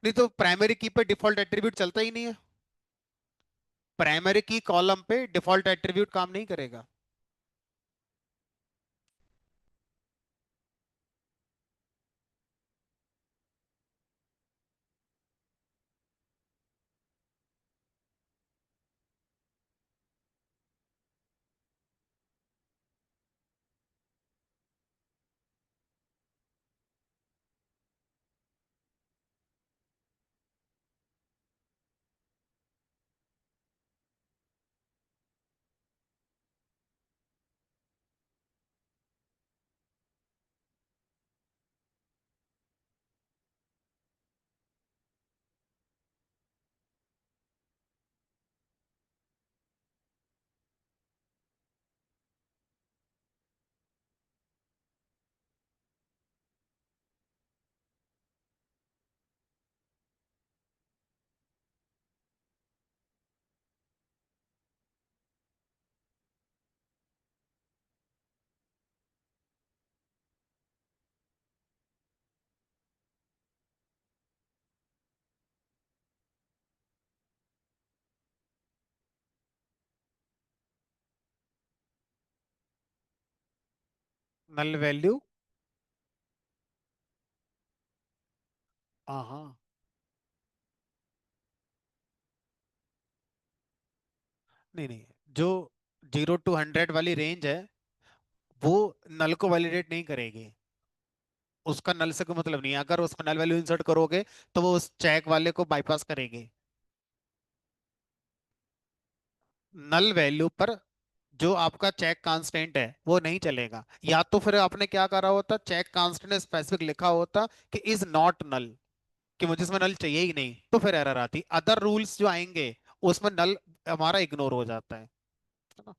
नहीं तो प्राइमरी की पे डिफॉल्ट एट्रीब्यूट चलता ही नहीं है। प्राइमरी की कॉलम पे डिफॉल्ट एट्रीब्यूट काम नहीं करेगा। Null value. हाँ हाँ। नहीं नहीं, जो 0 to 100 वाली रेंज है वो नल को वैलिडेट नहीं करेगी। उसका नल से कोई मतलब नहीं है, अगर उसमें नल वैल्यू इंसर्ट करोगे तो वो उस चेक वाले को बाईपास करेगी। नल वैल्यू पर जो आपका चेक कांस्टेंट है वो नहीं चलेगा, या तो फिर आपने क्या करा होता, चेक कांस्टेंट स्पेसिफिक लिखा होता कि इज नॉट नल, कि मुझे इसमें नल चाहिए ही नहीं, तो फिर एरर आती। अदर रूल्स जो आएंगे उसमें नल हमारा इग्नोर हो जाता है ना।